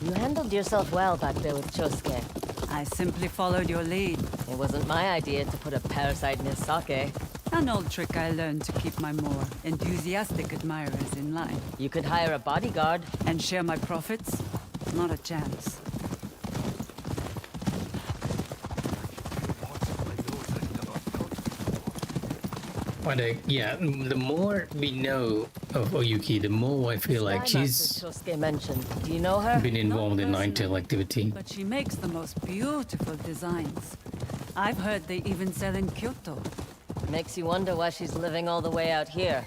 You handled yourself well back there with Chosuke. I simply followed your lead. It wasn't my idea to put a parasite in his sake. An old trick I learned to keep my more enthusiastic admirers in line. You could hire a bodyguard. And share my profits? Not a chance. But yeah, the more we know of Oyuki, the more I feel like she's Chosuke mentioned. Do you know her? been involved in Nine-Tail activity. But she makes the most beautiful designs. I've heard they even sell in Kyoto. Makes you wonder why she's living all the way out here.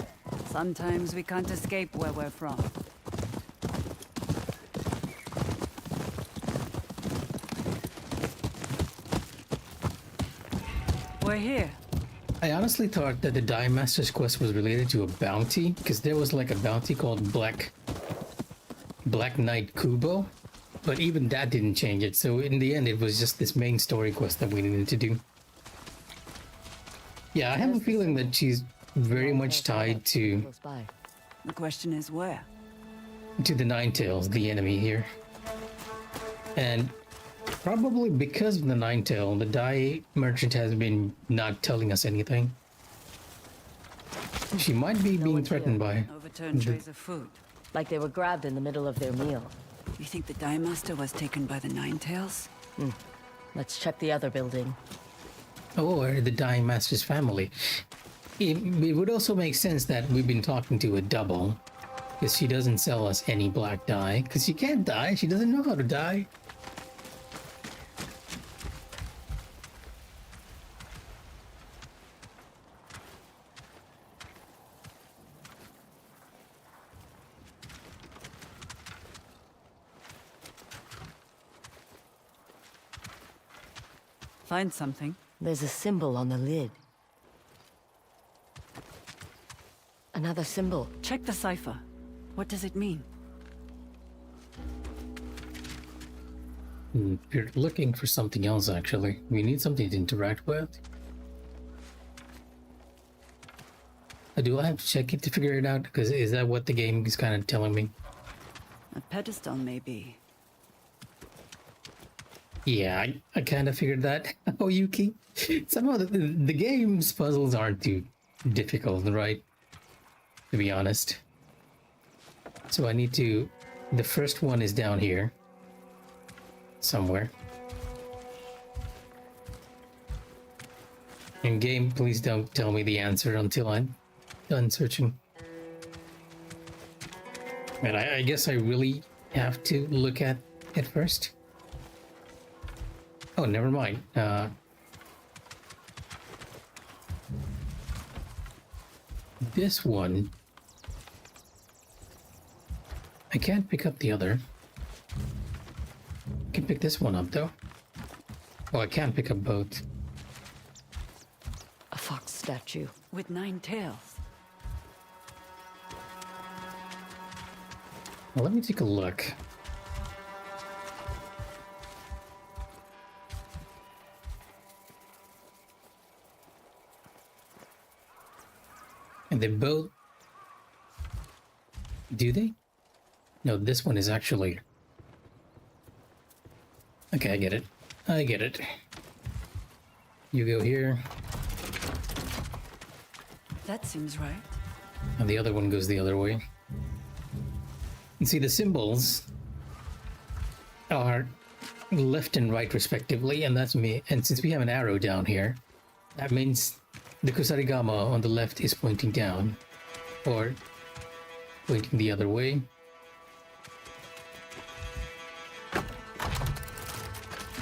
Sometimes we can't escape where we're from. We're here. I honestly thought that the Die Master's quest was related to a bounty, because there was like a bounty called Black Knight Kubo, but even that didn't change it. So in the end, it was just this main story quest that we needed to do. Yeah, I have a feeling that she's very much tied to The question is where? the Nine Tails, the enemy here. And probably because of the Nine Tail, the dye merchant has been not telling us anything. She might be being threatened by Overturned trays of food. Like they were grabbed in the middle of their meal. You think the Dye Master was taken by the Nine Tails? Let's check the other building. or the Dying Master's family. It would also make sense that we've been talking to a double, because she doesn't sell us any black dye, because she can't dye, she doesn't know how to dye. Find something? There's a symbol on the lid. Another symbol. Check the cipher. What does it mean? You're looking for something else, actually. We need something to interact with. Do I have to check it to figure it out? Because is that what the game is kind of telling me? A pedestal, maybe. Yeah, I kind of figured that. Oh, Yuki. Somehow the game's puzzles aren't too difficult, right? To be honest. So I need to... The first one is down here. Somewhere. In game, please don't tell me the answer until I'm done searching. And I guess I really have to look at it first. Oh, never mind. This one... I can't pick up the other. I can pick this one up, though. Oh, I can't pick up both. A fox statue. With 9 tails. Well, let me take a look. And they both... Do they? No, this one is actually... Okay, I get it. I get it. You go here. That seems right. And the other one goes the other way. And see, the symbols are left and right respectively, and that's me. And since we have an arrow down here, that means the Kusarigama on the left is pointing down, or pointing the other way.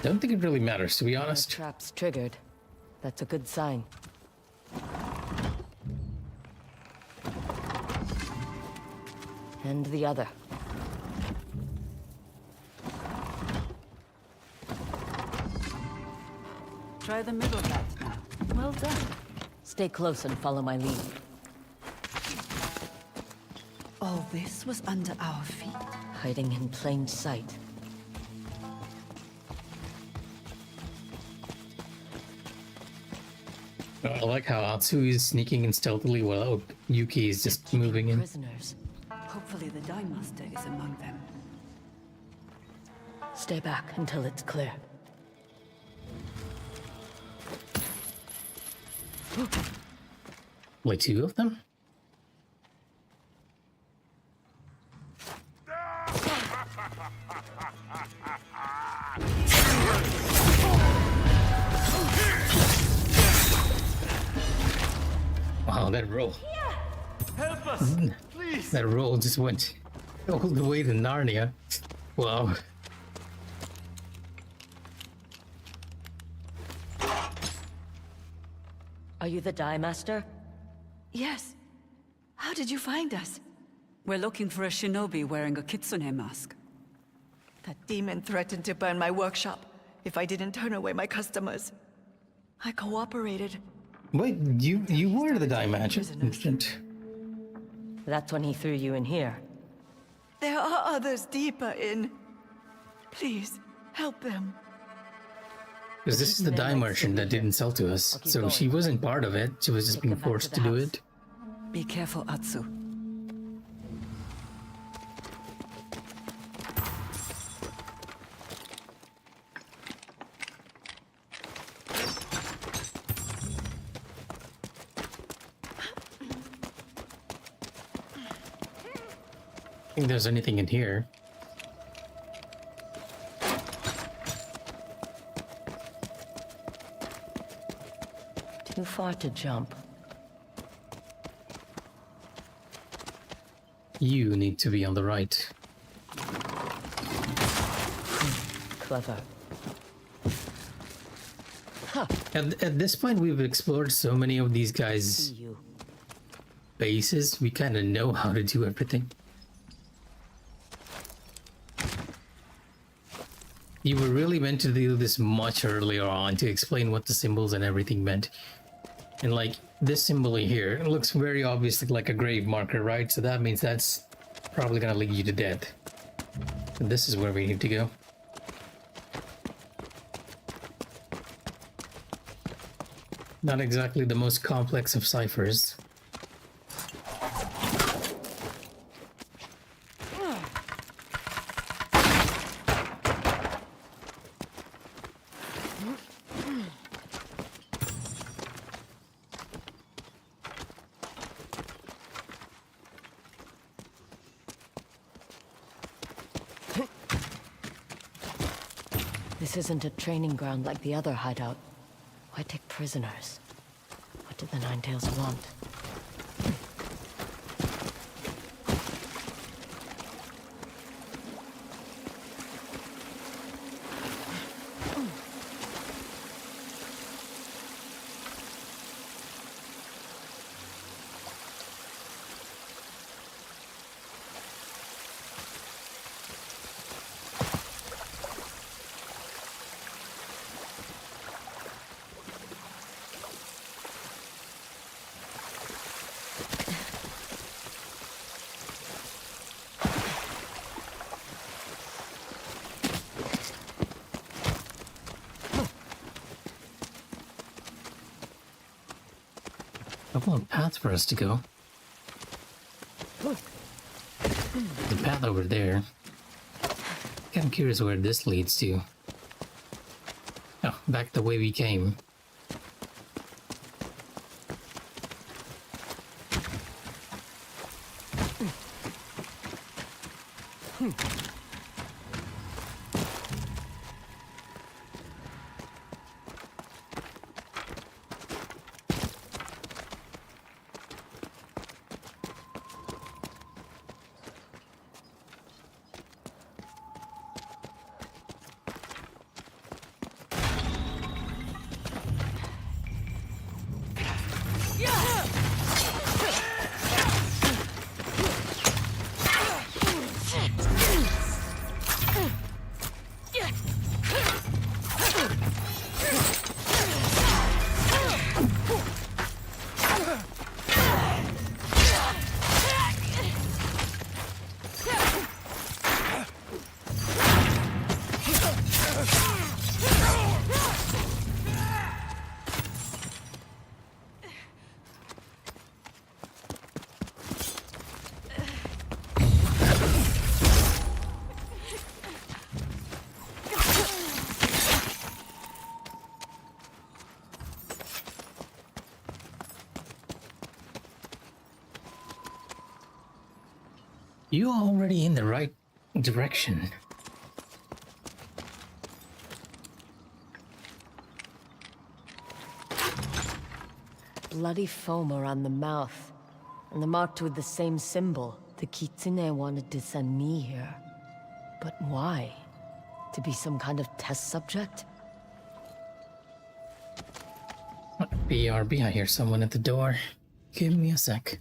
Don't think it really matters, to be honest. The trap's triggered. That's a good sign. And the other. Try the middle gap now. Well done. Stay close and follow my lead. All this was under our feet. Hiding in plain sight. I like how Atsu is sneaking in stealthily while Yuki is just moving in. Prisoners. Hopefully the Dye Master is among them. Stay back until it's clear. Wait, 2 of them? Wow, that roll. Help us, please. That roll just went all the way to Narnia. Wow. Are you the Dye Master? Yes. How did you find us? We're looking for a shinobi wearing a kitsune mask. That demon threatened to burn my workshop if I didn't turn away my customers. I cooperated, Wait, you were the Dai Magic. That's when he threw you in here. There are others deeper in. Please, help them. Because this is the Dai merchant that didn't sell to us, so she wasn't part of it. She was just being forced to do it. Be careful, Atsu. I think there's anything in here. Too far to jump. You need to be on the right. Clever. At this point, we've explored so many of these guys' bases, we kind of know how to do everything. You were really meant to do this much earlier on to explain what the symbols and everything meant. And like this symbol here, it looks very obviously like a grave marker, right? So that means that's probably gonna lead you to death. And this is where we need to go. Not exactly the most complex of ciphers. This isn't a training ground like the other hideout. Why take prisoners? What did the Ninetales want? Couple of paths for us to go. The path over there. I'm curious where this leads to. Oh, back the way we came. You're already in the right direction. Bloody foam around the mouth, and the marked with the same symbol. The Kitsune wanted to send me here. But why? To be some kind of test subject? BRB, I hear someone at the door. Give me a sec.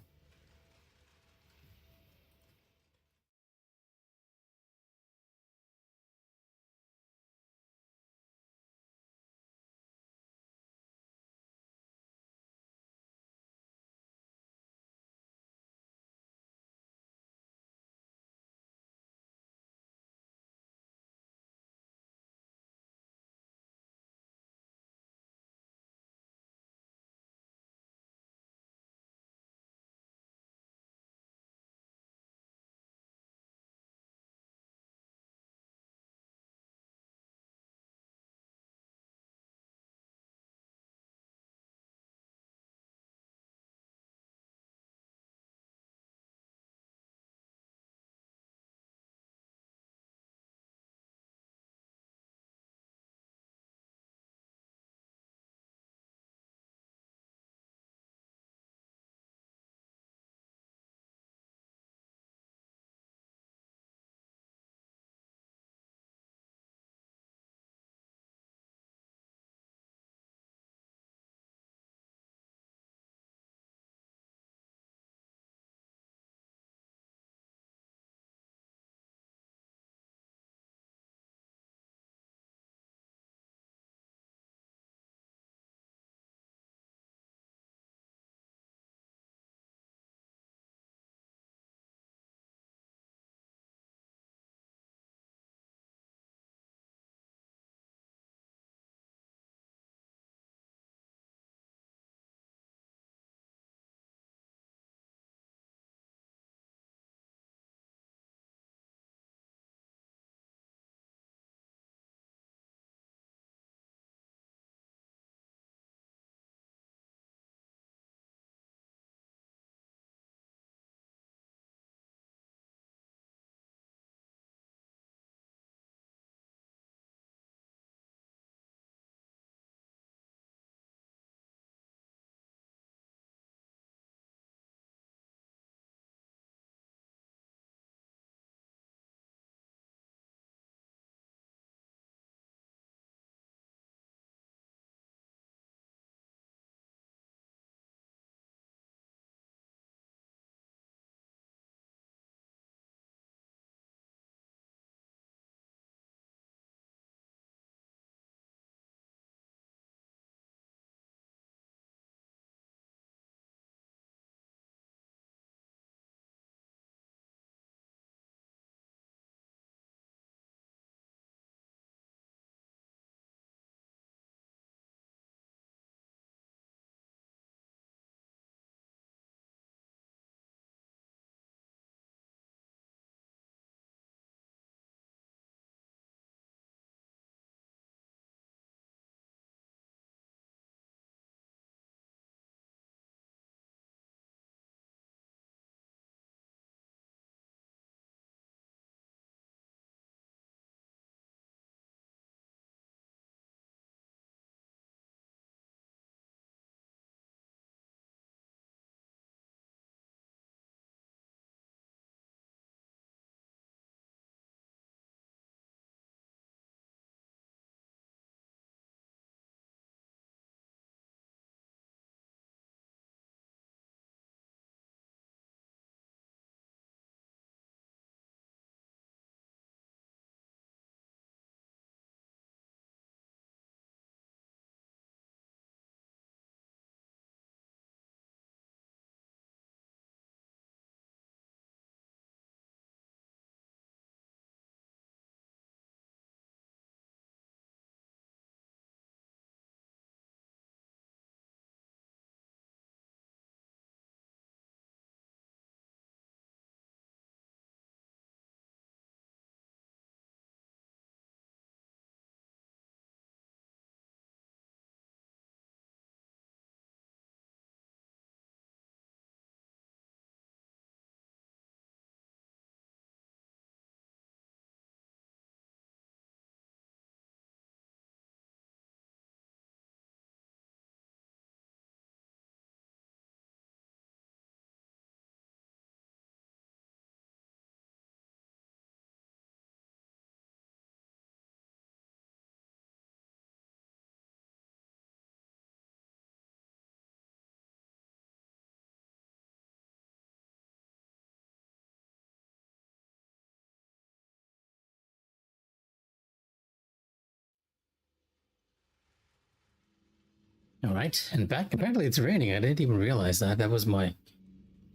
All right, and back. Apparently, it's raining. I didn't even realize that. That was my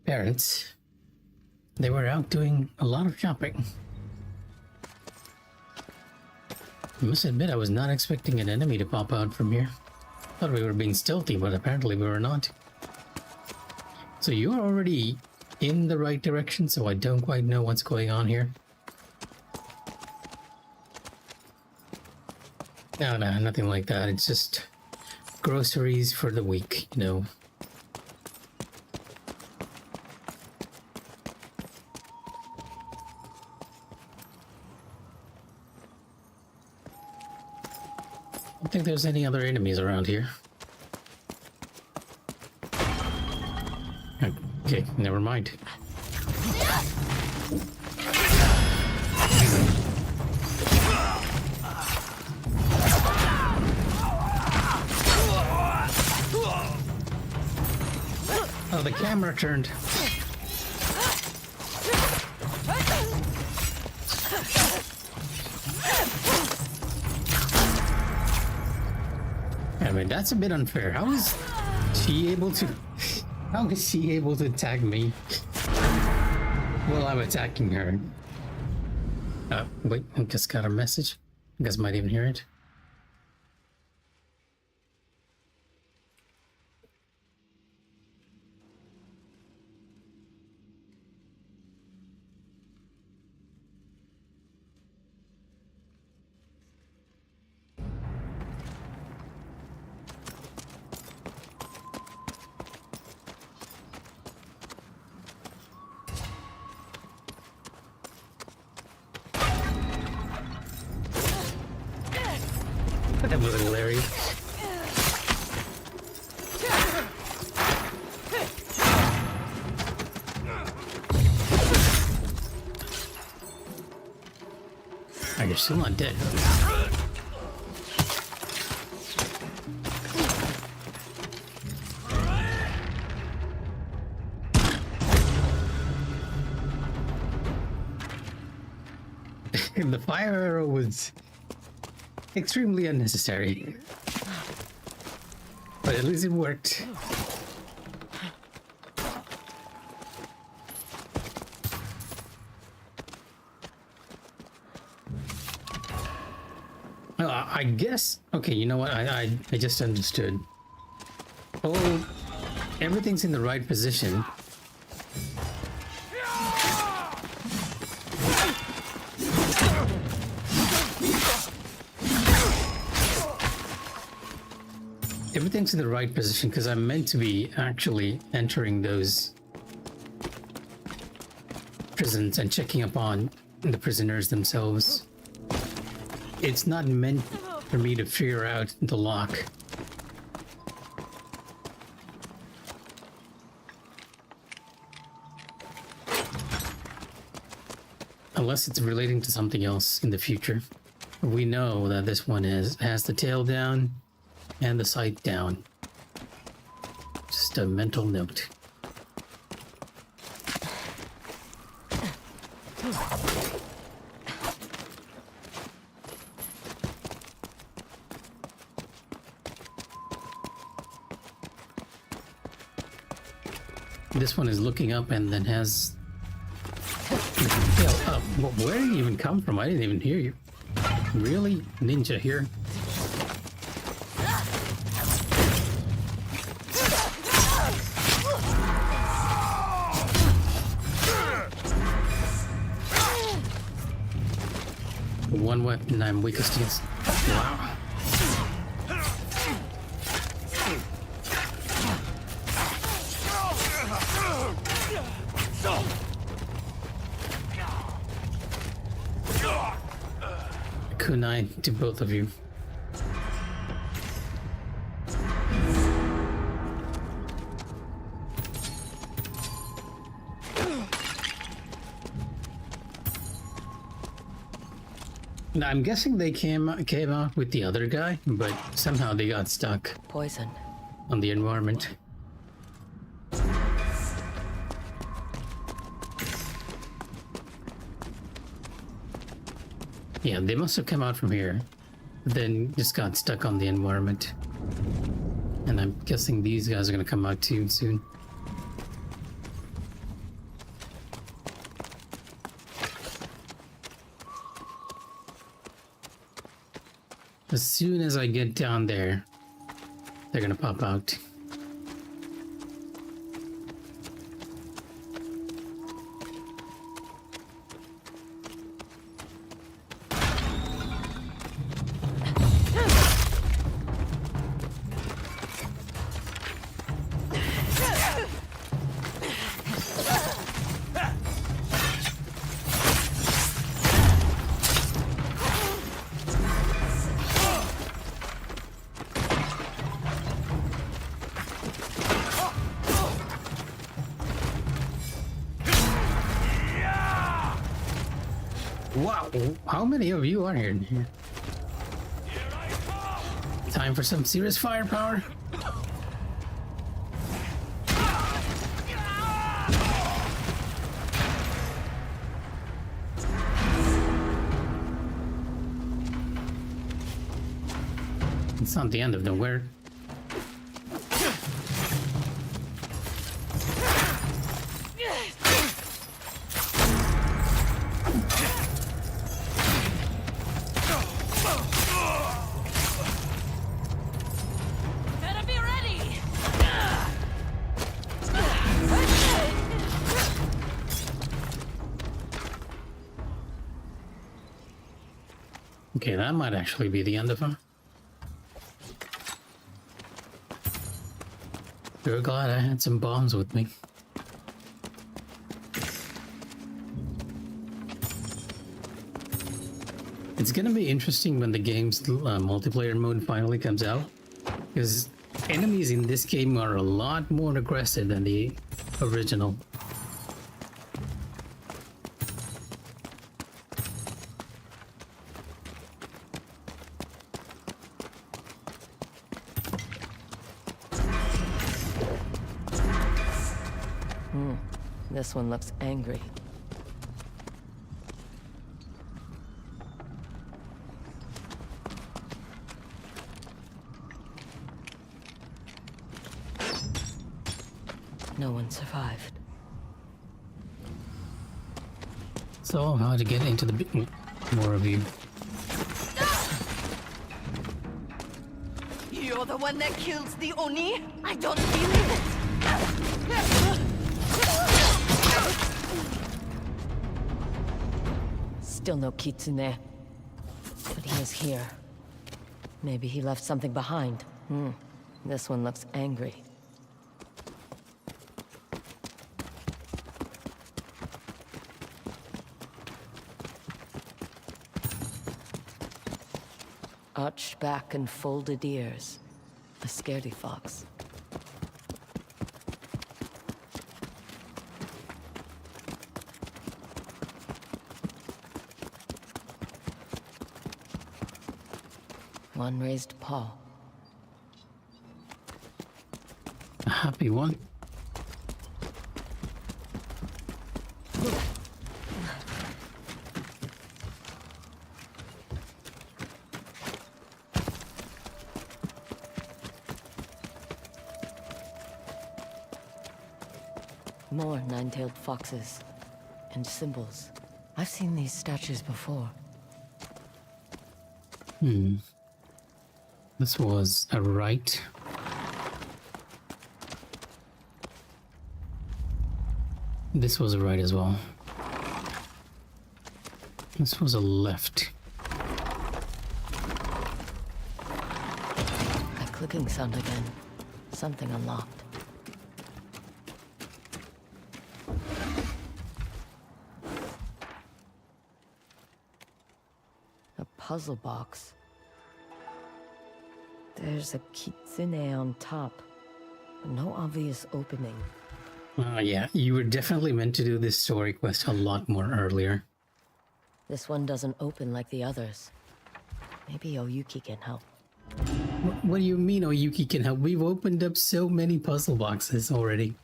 parents. They were out doing a lot of shopping. I must admit, I was not expecting an enemy to pop out from here. Thought we were being stealthy, but apparently we were not. So you're already in the right direction, so I don't quite know what's going on here. No, nothing like that. It's just groceries for the week, you know. I don't think there's any other enemies around here. Okay, never mind. Oh, the camera turned. I mean, that's a bit unfair. How is she able to... How is she able to attack me while I'm attacking her? Wait, I just got a message. You guys might even hear it. That was hilarious. Oh, you're still not dead. The fire arrow was extremely unnecessary, but at least it worked. I guess. Okay, you know what? I just understood. Oh, everything's in the right position. Everything's in the right position because I'm meant to be actually entering those prisons and checking up on the prisoners themselves. It's not meant for me to figure out the lock. Unless it's relating to something else in the future. We know that this one has the tail down and the sight down. Just a mental note. This one is looking up and then has the tail up. Where did you even come from? I didn't even hear you. Really? Ninja here? One weapon I'm weakest against. Wow. Kunai to both of you. Now, I'm guessing they came out with the other guy, but somehow they got stuck. Poison. On the environment. Yeah, they must have come out from here, then just got stuck on the environment. And I'm guessing these guys are gonna come out too soon. As soon as I get down there, they're gonna pop out. Wow, how many of you are here? Time for some serious firepower. It's not the end of nowhere. Okay, that might actually be the end of him. You're glad I had some bombs with me. It's gonna be interesting when the game's multiplayer mode finally comes out, because enemies in this game are a lot more aggressive than the original. This one looks angry. No one survived. So, how to get into the more of you? You're the one that kills the Oni? I don't believe it! Still no Kitsune. But he is here. Maybe he left something behind. This one looks angry. Arched back and folded ears. A scaredy fox. One raised paw. A happy one. More nine-tailed foxes. And symbols. I've seen these statues before. This was a right. This was a right as well. This was a left. That clicking sound again. Something unlocked. A puzzle box. There's a kitsune on top, but no obvious opening. Yeah, you were definitely meant to do this story quest a lot more earlier. This one doesn't open like the others. Maybe Oyuki can help. What do you mean Oyuki can help? We've opened up so many puzzle boxes already.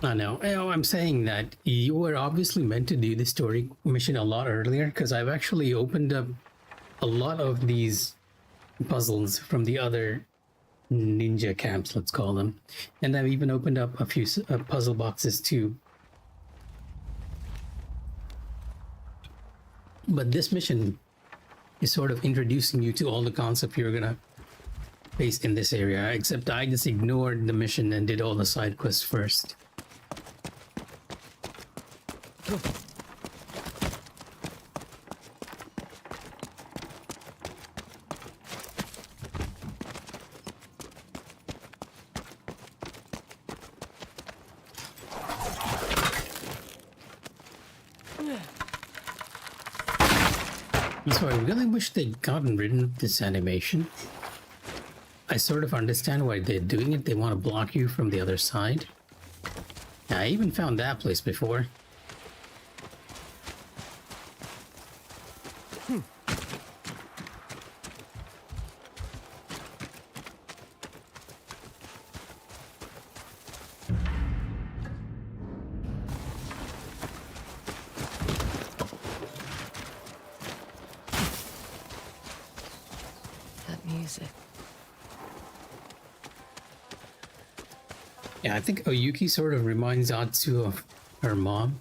I know. I'm saying that you were obviously meant to do the story mission a lot earlier, because I've actually opened up a lot of these puzzles from the other ninja camps, let's call them. And I've even opened up a few puzzle boxes too. But this mission is sort of introducing you to all the concepts you're gonna face in this area, except I just ignored the mission and did all the side quests first. So I really wish they'd gotten rid of this animation. I sort of understand why they're doing it. They want to block you from the other side. I even found that place before. Yeah, I think Oyuki sort of reminds Atsu of her mom.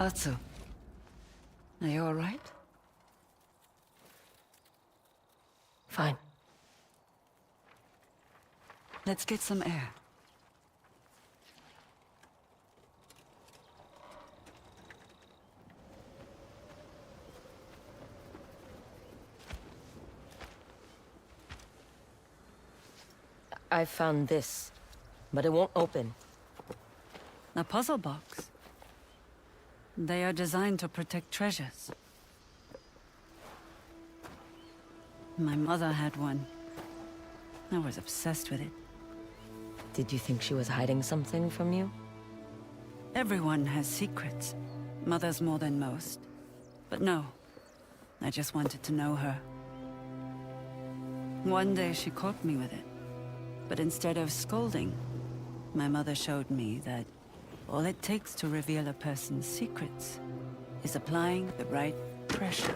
Atsu, are you all right? Fine. Let's get some air. I found this, but it won't open. A puzzle box. They are designed to protect treasures. My mother had one. I was obsessed with it. Did you think she was hiding something from you? Everyone has secrets. Mothers more than most. But no, I just wanted to know her. One day she caught me with it. But instead of scolding, my mother showed me that all it takes to reveal a person's secrets is applying the right pressure.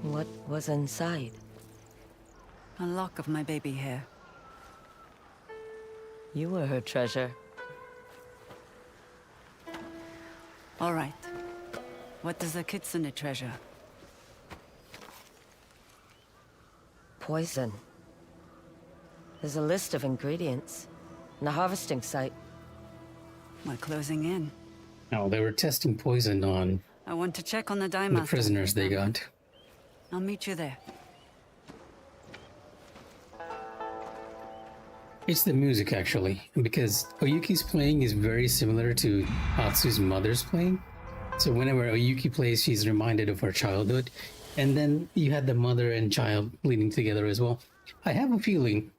What was inside? A lock of my baby hair. You were her treasure. All right. What does a kitsune treasure? Poison. There's a list of ingredients. The harvesting site. We're closing in. No, they were testing poison on I want to check on the the Daimasters. prisoners they got. I'll meet you there. It's the music, actually, because Oyuki's playing is very similar to Atsu's mother's playing. So whenever Oyuki plays, she's reminded of her childhood. And then you had the mother and child leading together as well. I have a feeling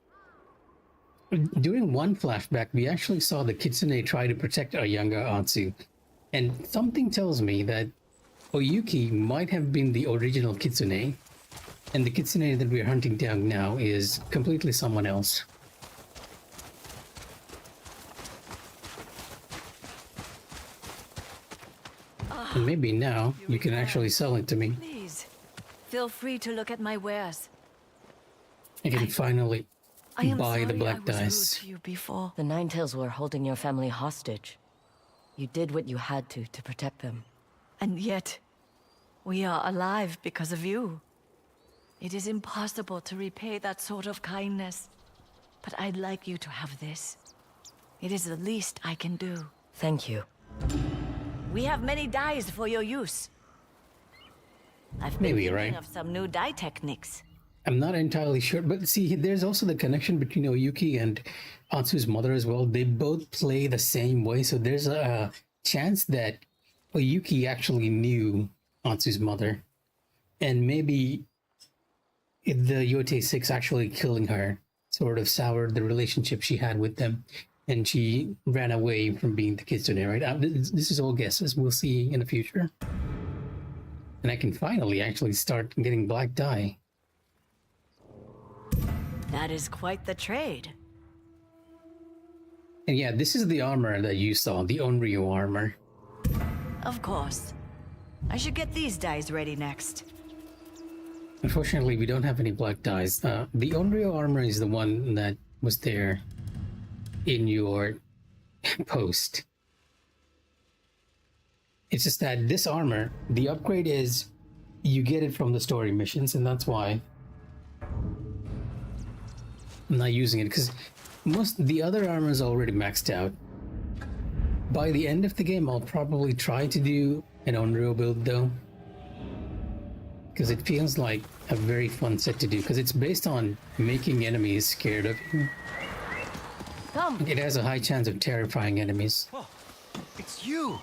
during one flashback, we actually saw the kitsune try to protect our younger Atsu. And something tells me that Oyuki might have been the original kitsune, and the kitsune that we're hunting down now is completely someone else. And maybe now you can actually sell it to me. Please, feel free to look at my wares. I can finally I am buy the sorry black I was rude dice. to you before. The Ninetales were holding your family hostage. You did what you had to protect them. And yet, we are alive because of you. It is impossible to repay that sort of kindness. But I'd like you to have this. It is the least I can do. Thank you. We have many dyes for your use. I've been Maybe, thinking right? of some new dye techniques. I'm not entirely sure, but see, there's also the connection between Oyuki and Atsu's mother as well. They both play the same way, so there's a chance that Oyuki actually knew Atsu's mother, and maybe the Yotei 6 actually killing her sort of soured the relationship she had with them, and she ran away from being the kitsune, right? This is all guesses. We'll see in the future. And I can finally actually start getting black dye. That is quite the trade. And yeah, this is the armor that you saw, the Onryo armor. Of course. I should get these dyes ready next. Unfortunately, we don't have any black dyes. The Onryo armor is the one that was there in your post. It's just that this armor, the upgrade is you get it from the story missions, and that's why I'm not using it, because the other armor is already maxed out. By the end of the game, I'll probably try to do an Onryo build though, because it feels like a very fun set to do, because it's based on making enemies scared of you. Come. It has a high chance of terrifying enemies. Oh, it's you!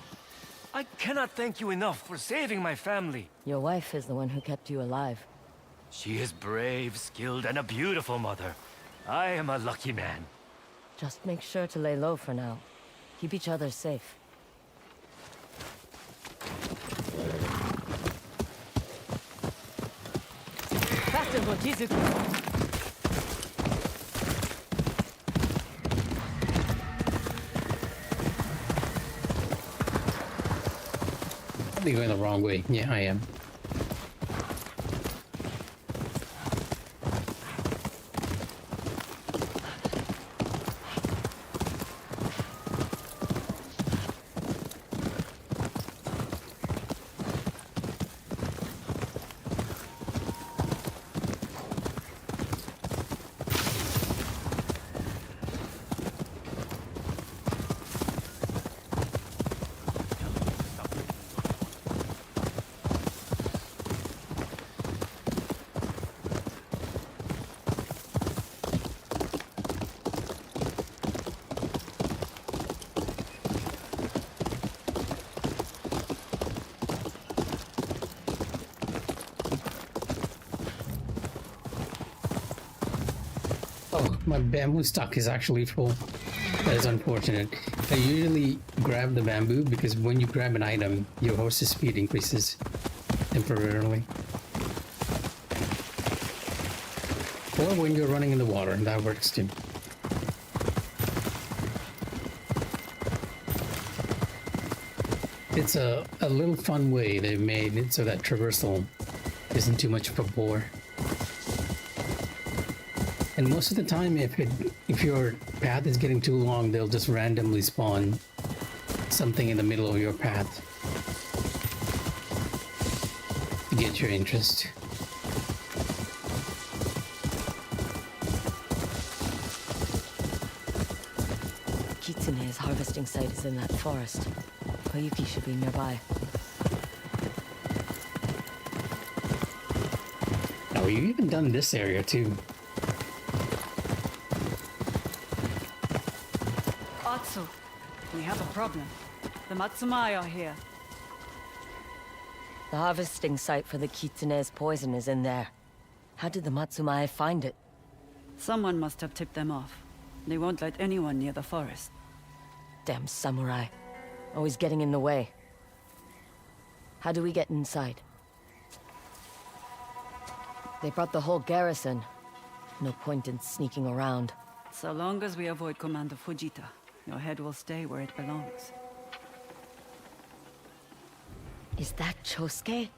I cannot thank you enough for saving my family. Your wife is the one who kept you alive. She is brave, skilled, and a beautiful mother. I am a lucky man. Just make sure to lay low for now. Keep each other safe. Faster, Mochizuki! I'm going the wrong way. Yeah, I am. Oh, my bamboo stock is actually full. That is unfortunate. I usually grab the bamboo because when you grab an item, your horse's speed increases temporarily. Or when you're running in the water, that works too. It's a little fun way they've made it so that traversal isn't too much of a bore. And most of the time, if your path is getting too long, they'll just randomly spawn something in the middle of your path to get your interest. Kitsune's harvesting site is in that forest. Koyuki should be nearby. Oh, you even done this area too. Atsu, we have a problem. The Matsumai are here. The harvesting site for the Kitsune's poison is in there. How did the Matsumai find it? Someone must have tipped them off. They won't let anyone near the forest. Damn samurai. Always getting in the way. How do we get inside? They brought the whole garrison. No point in sneaking around. So long as we avoid Commander Fujita, your head will stay where it belongs. Is that Chosuke?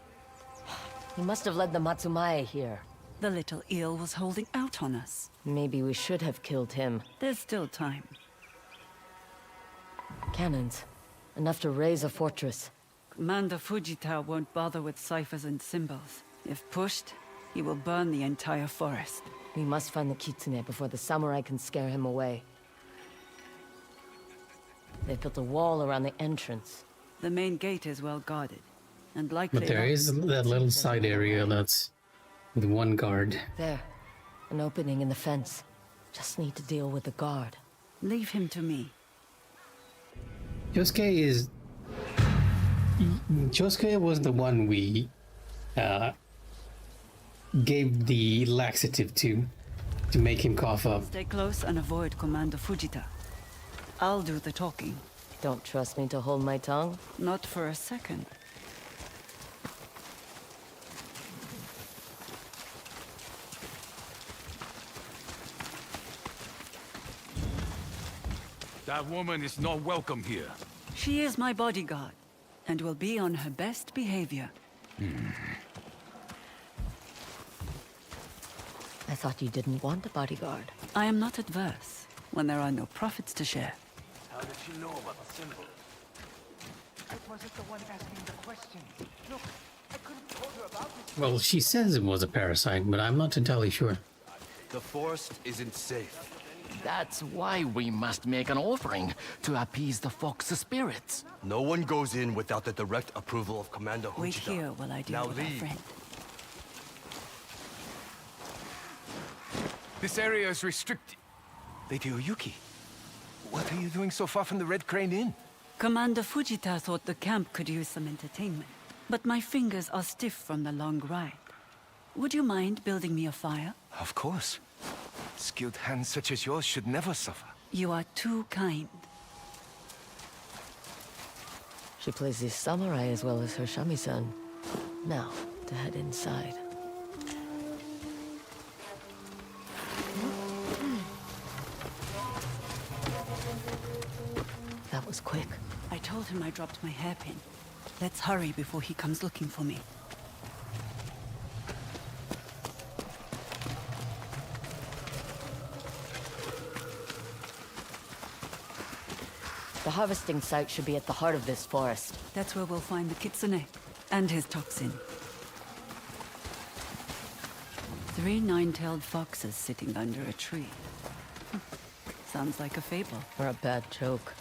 He must have led the Matsumai here. The little eel was holding out on us. Maybe we should have killed him. There's still time. Cannons. Enough to raise a fortress. Commander Fujita won't bother with ciphers and symbols. If pushed, he will burn the entire forest. We must find the Kitsune before the samurai can scare him away. They've built a wall around the entrance. The main gate is well guarded, and likely... But there is that little side area that's with one guard. There. An opening in the fence. Just need to deal with the guard. Leave him to me. Josuke was the one we gave the laxative to make him cough up. Stay close and avoid Commander Fujita. I'll do the talking. Don't trust me to hold my tongue? Not for a second. That woman is not welcome here. She is my bodyguard, and will be on her best behavior. I thought you didn't want a bodyguard. I am not adverse when there are no profits to share. How did she know about the symbol? I wasn't the one asking the question. Look, I could have told her about this. Well, she says it was a parasite, but I'm not entirely sure. The forest isn't safe. That's why we must make an offering to appease the fox's spirits. No one goes in without the direct approval of Commander Fujita. Wait here while I deal with our friend. This area is restricted. Lady Oyuki, what are you doing so far from the Red Crane Inn? Commander Fujita thought the camp could use some entertainment, but my fingers are stiff from the long ride. Would you mind building me a fire? Of course. Skilled hands such as yours should never suffer. You are too kind. She plays the samurai as well as her shamisen. Now, to head inside. That was quick. I told him I dropped my hairpin. Let's hurry before he comes looking for me. The harvesting site should be at the heart of this forest. That's where we'll find the kitsune and his toxin. 3 nine-tailed foxes sitting under a tree. Sounds like a fable. Or a bad joke.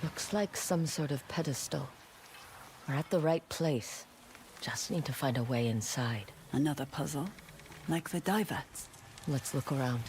Looks like some sort of pedestal. We're at the right place. Just need to find a way inside. Another puzzle? Like the Daivats? Let's look around.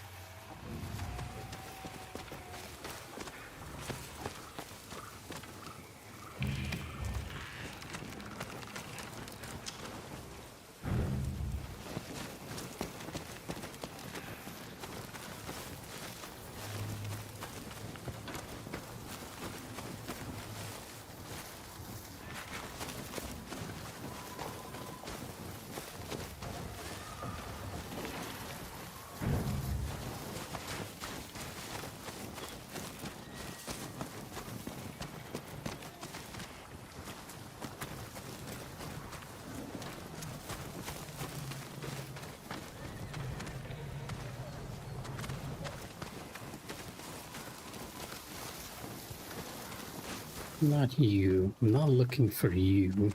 Not you. I'm not looking for you.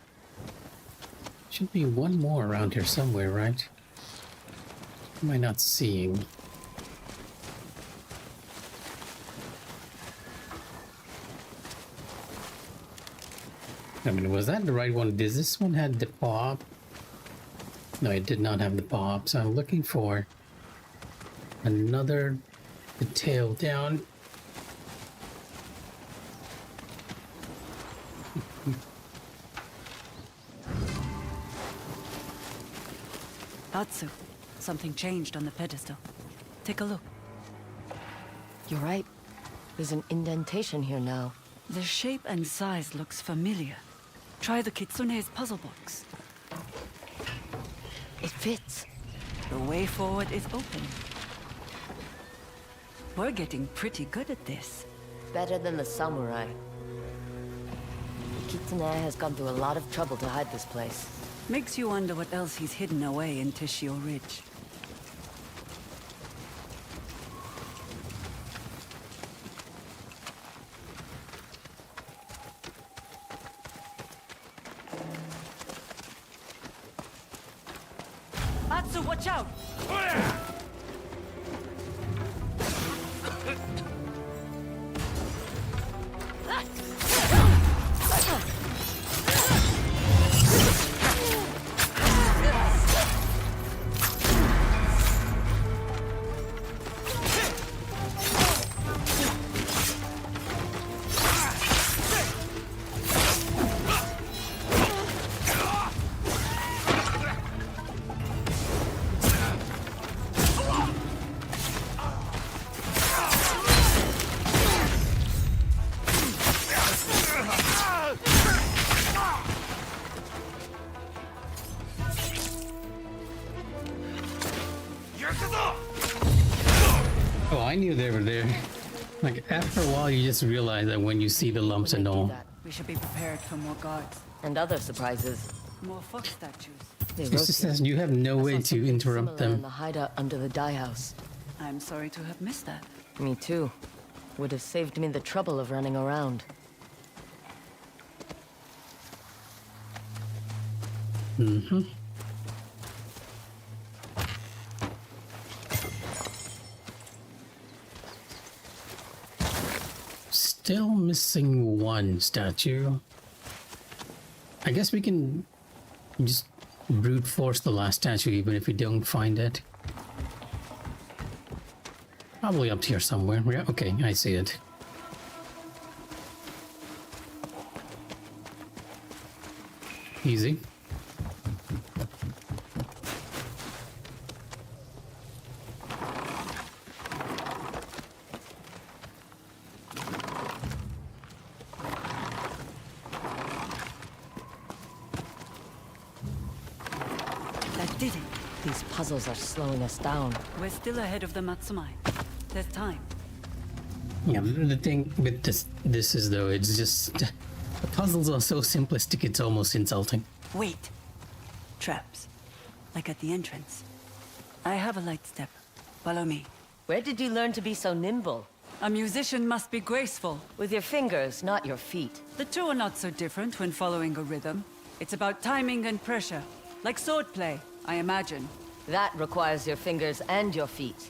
Should be one more around here somewhere, right? Am I not seeing? I mean, was that the right one? Does this one have the pop? No, it did not have the pop, so I'm looking for another tail down. Atsu, something changed on the pedestal. Take a look. You're right. There's an indentation here now. The shape and size looks familiar. Try the kitsune's puzzle box. It fits. The way forward is open. We're getting pretty good at this. Better than the samurai. Kitsune has gone through a lot of trouble to hide this place. Makes you wonder what else he's hidden away in Teshio Ridge. Atsu, watch out! After a while, you just realize that when you see the lumps and all. We should be prepared for more guards. And other surprises. More fox statues. They It's just rotate. that you have no I way saw to something interrupt similar in them. the hideout under the dye house. I'm sorry to have missed that. Me too. Would have saved me the trouble of running around. Mm-hmm. Still missing one statue. I guess we can just brute force the last statue even if we don't find it. Probably up here somewhere. Yeah, okay, I see it. Easy. That did it. These puzzles are slowing us down. We're still ahead of the Matsumai. There's time. Yeah, the thing with this is though, it's just the puzzles are so simplistic it's almost insulting. Wait. Traps. Like at the entrance. I have a light step. Follow me. Where did you learn to be so nimble? A musician must be graceful. With your fingers, not your feet. The two are not so different when following a rhythm. It's about timing and pressure. Like swordplay, I imagine. That requires your fingers and your feet.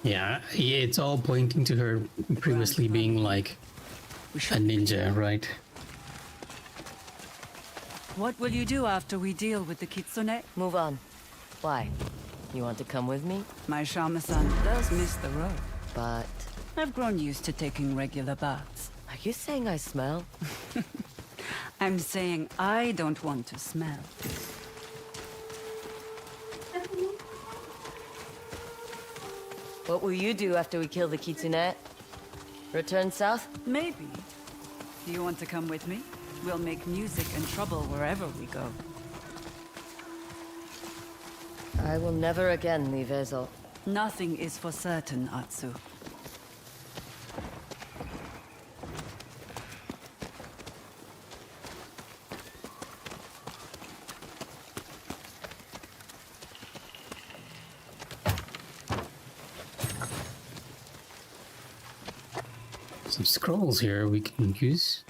Yeah, it's all pointing to her previously being like a ninja, right? What will you do after we deal with the Kitsune? Move on. Why? You want to come with me? My Shama-san does miss the road. But... I've grown used to taking regular baths. Are you saying I smell? I'm saying I don't want to smell. What will you do after we kill the Kitsune? Return south? Maybe. Do you want to come with me? We'll make music and trouble wherever we go. I will never again leave Ezel. Nothing is for certain, Atsu. Some scrolls here we can use.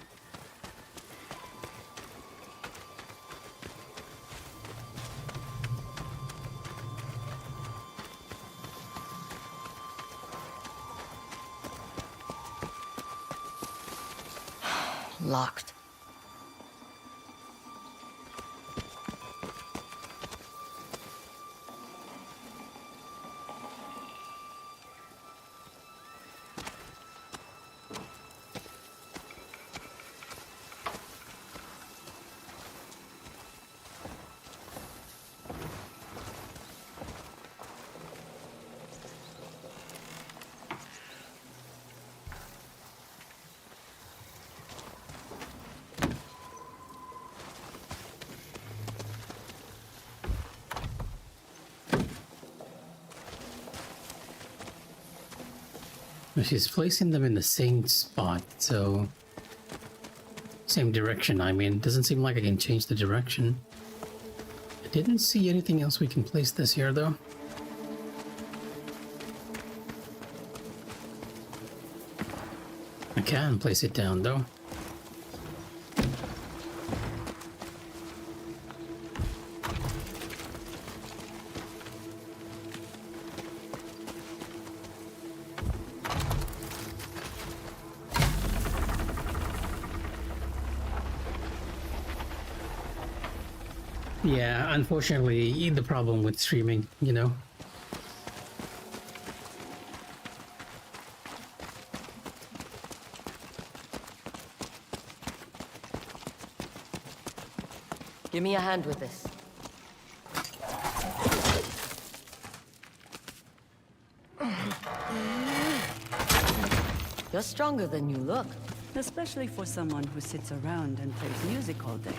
Locked. She's placing them in the same spot, so... Same direction, I mean. Doesn't seem like I can change the direction. I didn't see anything else we can place this here, though. I can place it down, though. Yeah, unfortunately, the problem with streaming, you know. Give me a hand with this. You're stronger than you look. Especially for someone who sits around and plays music all day.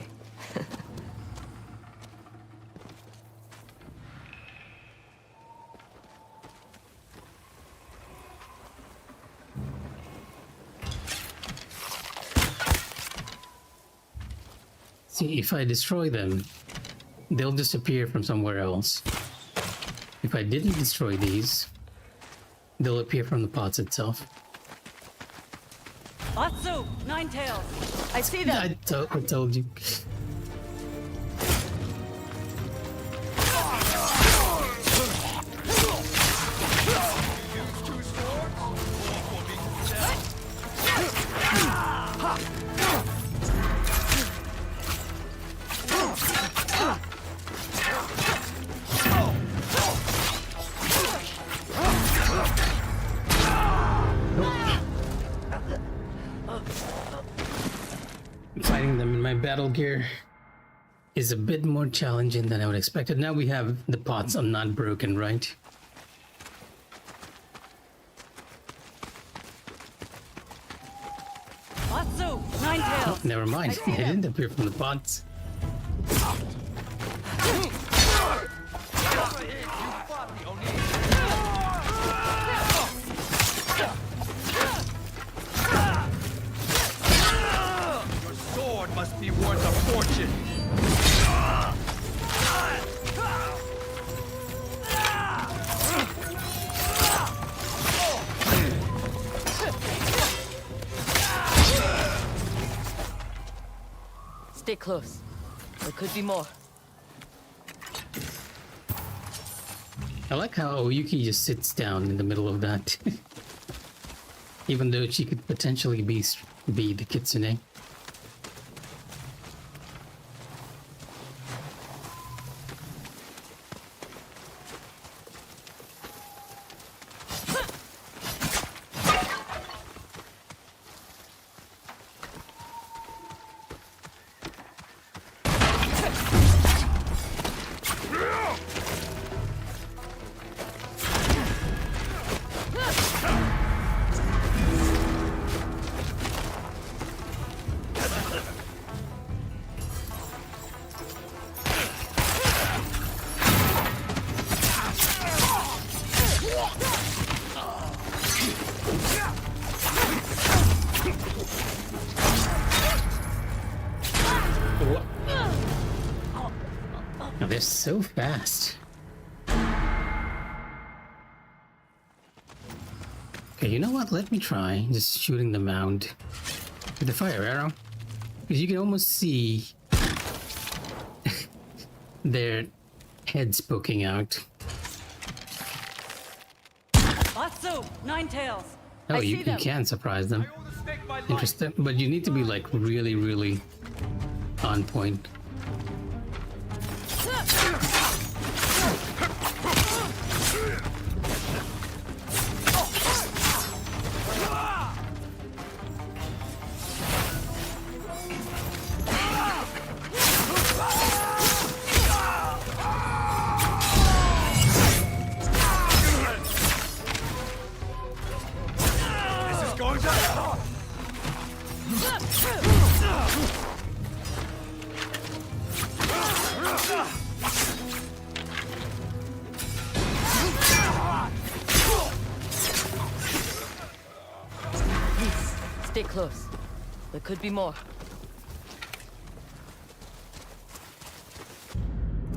See, if I destroy them, they'll disappear from somewhere else. If I didn't destroy these, they'll appear from the pots itself. Atsu! Nine Tails! I see them! I told you. Fighting them in my battle gear is a bit more challenging than I would expect. Now we have the pots are not broken, right? Atsu! Nine Tails! Never mind, they didn't appear from the pots. Your sword must be worth a fortune. Stay close. There could be more. I like how Oyuki just sits down in the middle of that. Even though she could potentially be the kitsune. Now they're so fast. Okay, you know what? Let me try just shooting them out with the fire arrow. Because you can almost see their heads poking out. Atsu! Nine Tails! Oh, you can surprise them. Interesting. But you need to be like really, really on point. Stay close. There could be more.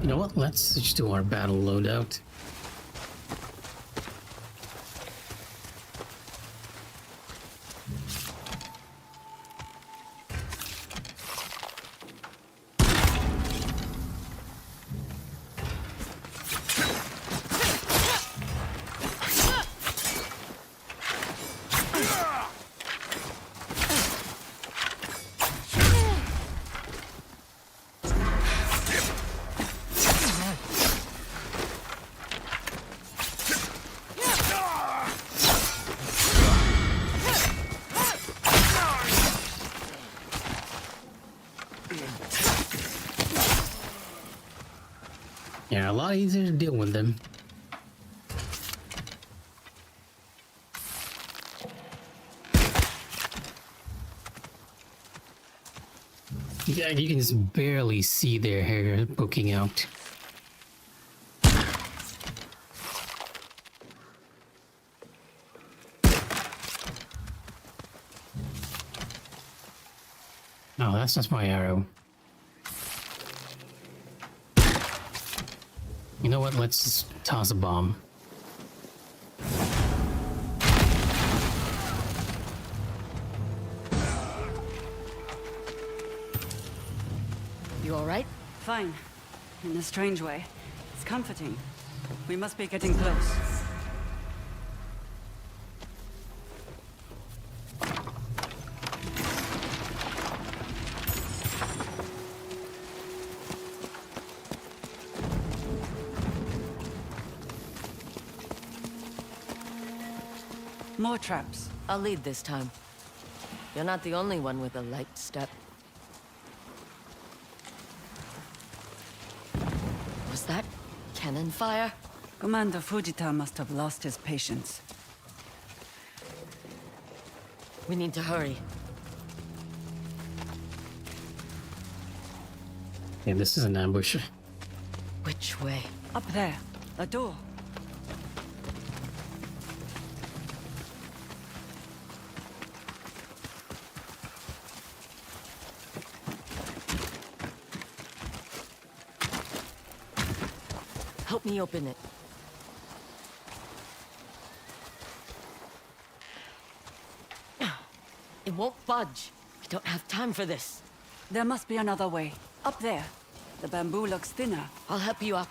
You know what? Let's switch to our battle loadout. Yeah, a lot easier to deal with them. Yeah, you can just barely see their hair poking out. Oh, that's just my arrow. You know what? Let's just toss a bomb. You all right? Fine. In a strange way. It's comforting. We must be getting close. More traps. I'll lead this time. You're not the only one with a light step. Was that cannon fire? Commander Fujita must have lost his patience. We need to hurry. Yeah, this is an ambush. Which way? Up there. A door. Help me open it. It won't budge. We don't have time for this. There must be another way. Up there. The bamboo looks thinner. I'll help you up.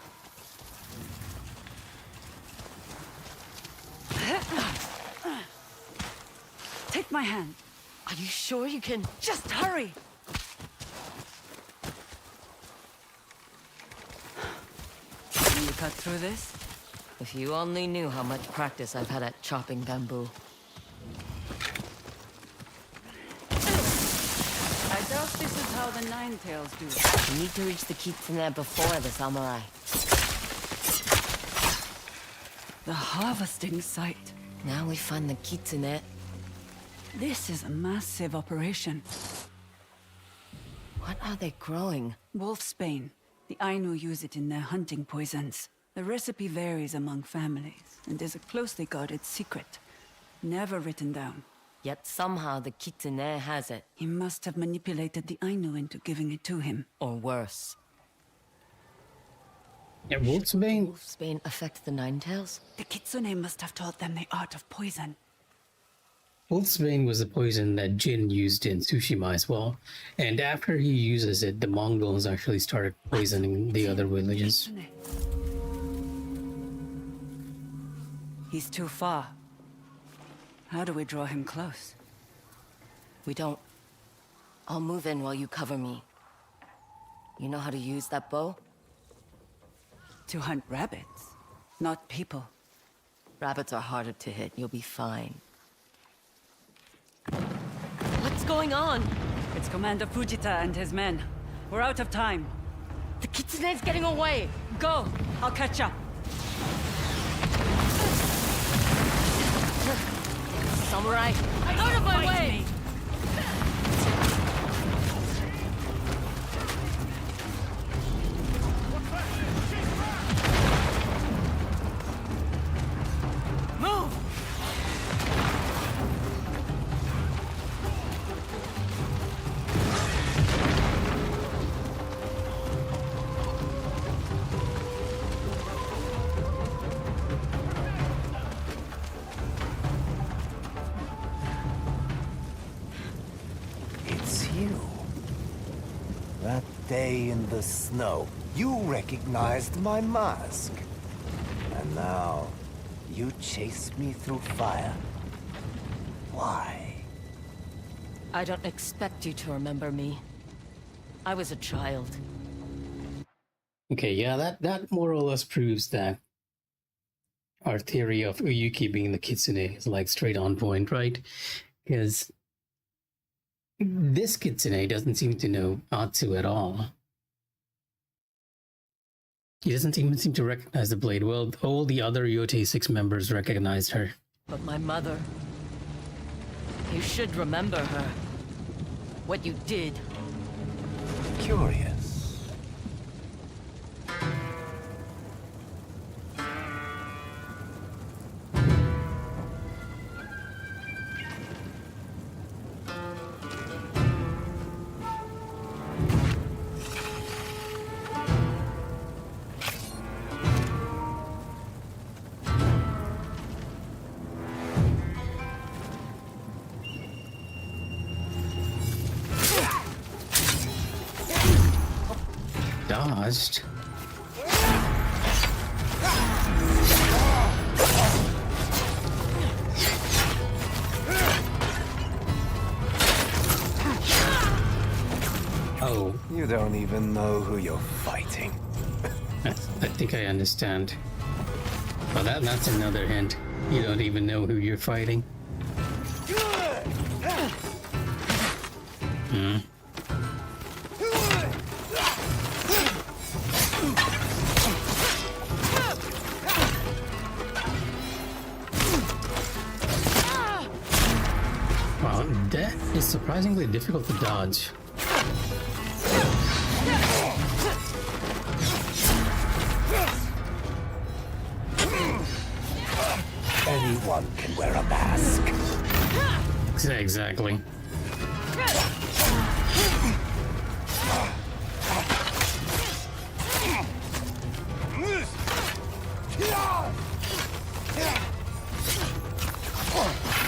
Take my hand. Are you sure you can? Just hurry! Can you cut through this? If you only knew how much practice I've had at chopping bamboo. I doubt this is how the Nine-Tails do it. We need to reach the kitsune before the samurai. The harvesting site. Now we find the kitsune. This is a massive operation. What are they growing? Wolfsbane. The Ainu use it in their hunting poisons. The recipe varies among families, and is a closely guarded secret. Never written down. Yet somehow the kitsune has it. He must have manipulated the Ainu into giving it to him. Or worse. Yeah, Wolfsbane? Wolfsbane affect the Nine-Tails? The kitsune must have taught them the art of poison. Wolfsbane was the poison that Jin used in Tsushima as well. And after he uses it, the Mongols actually started poisoning the other villages. He's too far. How do we draw him close? We don't. I'll move in while you cover me. You know how to use that bow? To hunt rabbits, not people. Rabbits are harder to hit. You'll be fine. What's going on? It's Commander Fujita and his men. We're out of time. The kitsune's getting away! Go! I'll catch up. Samurai! Out of my way! Move! It's you. That day in the snow, you recognized my mask. And now, you chase me through fire. Why? I don't expect you to remember me. I was a child. Okay, yeah, that more or less proves that our theory of Uyuki being the kitsune is like straight on point, right? Because this kitsune doesn't seem to know Atsu at all. He doesn't even seem to recognize the blade. Well, all the other Yotei 6 members recognized her. But my mother... You should remember her. What you did. Curious. dodged. Oh. You don't even know who you're fighting. I think I understand. Well, that's another hint. You don't even know who you're fighting. Hmm. Wow, that is surprisingly difficult to dodge. Anyone can wear a mask. Exactly.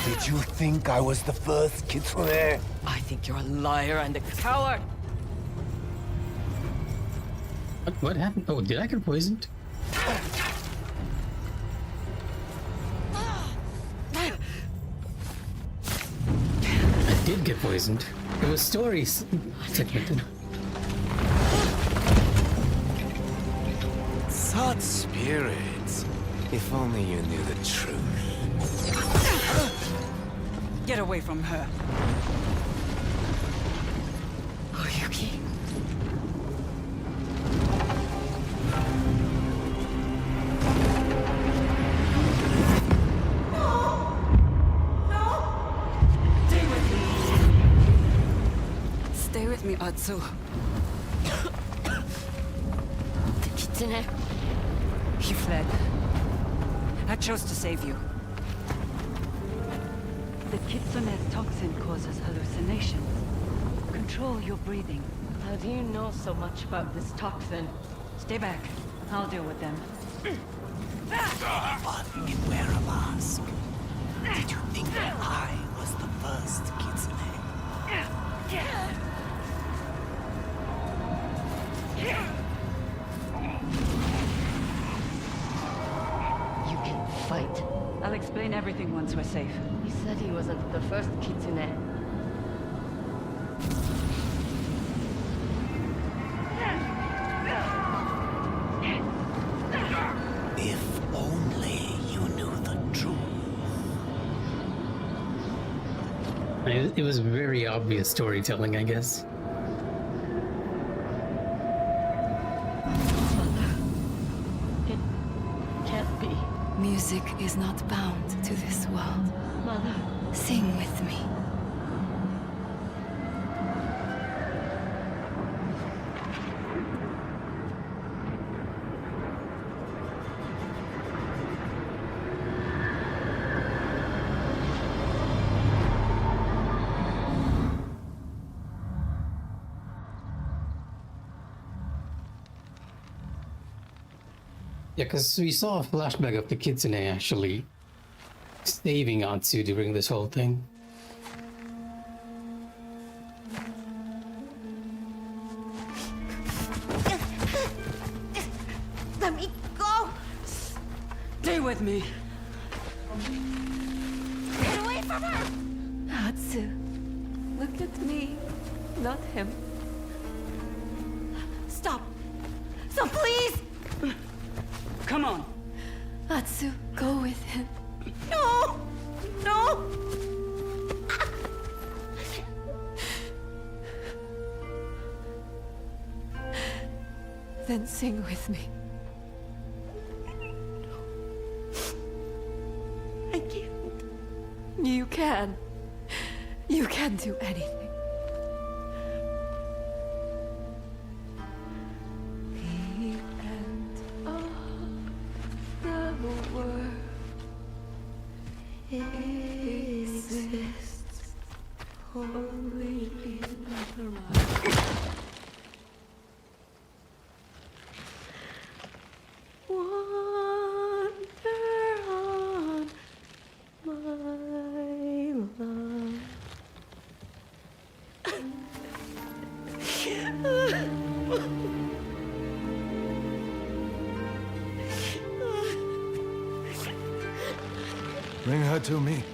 Did you think I was the first kitsune? I think you're a liar and a coward. What happened? Oh, did I get poisoned? I did get poisoned. It was stories. Such spirits. If only you knew the truth. Get away from her. Oyuki. Stay with me, Atsu. The kitsune. He fled. I chose to save you. The kitsune's toxin causes hallucinations. Control your breathing. How do you know so much about this toxin? Stay back. I'll deal with them. Anyone can wear a mask. Did you think that I was the first kitsune? You can fight. I'll explain everything once we're safe. He said he wasn't the first kitsune. If only you knew the truth. It was very obvious storytelling, I guess. It can't be. Music is not bound to this world. Mother. Sing with me. Yeah, because we saw a flashback of the kitsune actually saving Atsu during this whole thing. Let me go! Stay with me. Get away from her! Atsu, look at me, not him. Stop! So please! Come on. Atsu, go with him. No! No! Then sing with me. I can't. You can. You can do anything. The end of the world exists only in the mind. Wander on, my love. to me.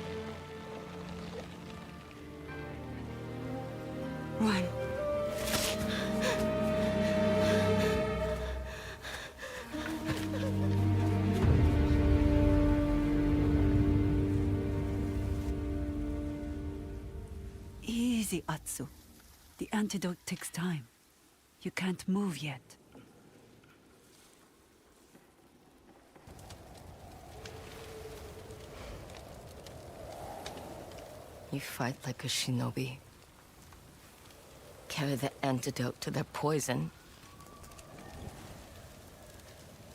Run. Easy, Atsu. The antidote takes time. You can't move yet. You fight like a shinobi. Carry the antidote to their poison.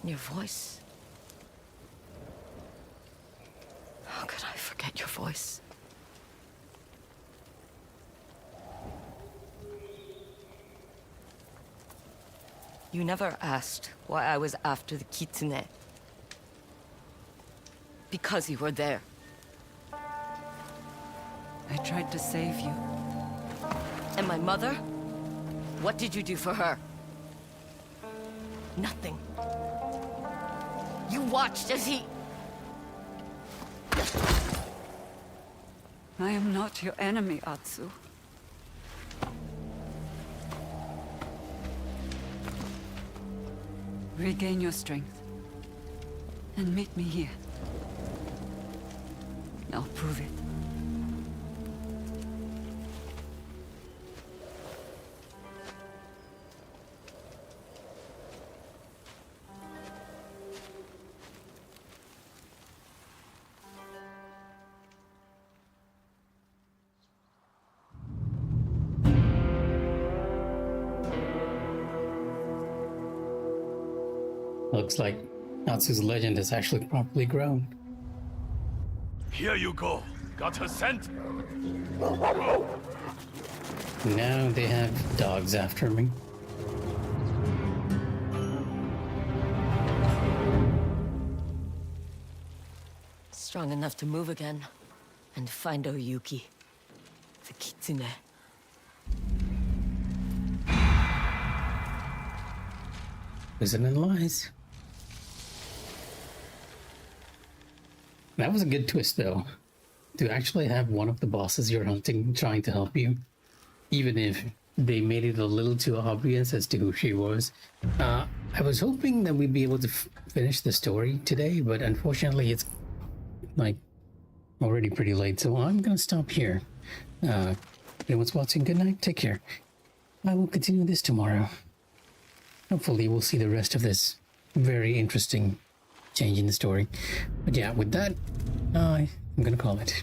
Your voice. How could I forget your voice? You never asked why I was after the kitsune. Because you were there. I tried to save you. And my mother? What did you do for her? Nothing. You watched as he... I am not your enemy, Atsu. Regain your strength. And meet me here. I'll prove it. Looks like Natsu's legend has actually properly grown. Here you go. Got her scent? Now they have dogs after me. Strong enough to move again. And find Oyuki. The kitsune. Prison and lies. That was a good twist, though. To actually have one of the bosses you're hunting trying to help you, even if they made it a little too obvious as to who she was. I was hoping that we'd be able to finish the story today, but unfortunately it's like already pretty late, so I'm gonna stop here. Anyone's watching, good night, take care. I will continue this tomorrow. Hopefully we'll see the rest of this very interesting change in the story. But yeah, with that, I'm gonna call it.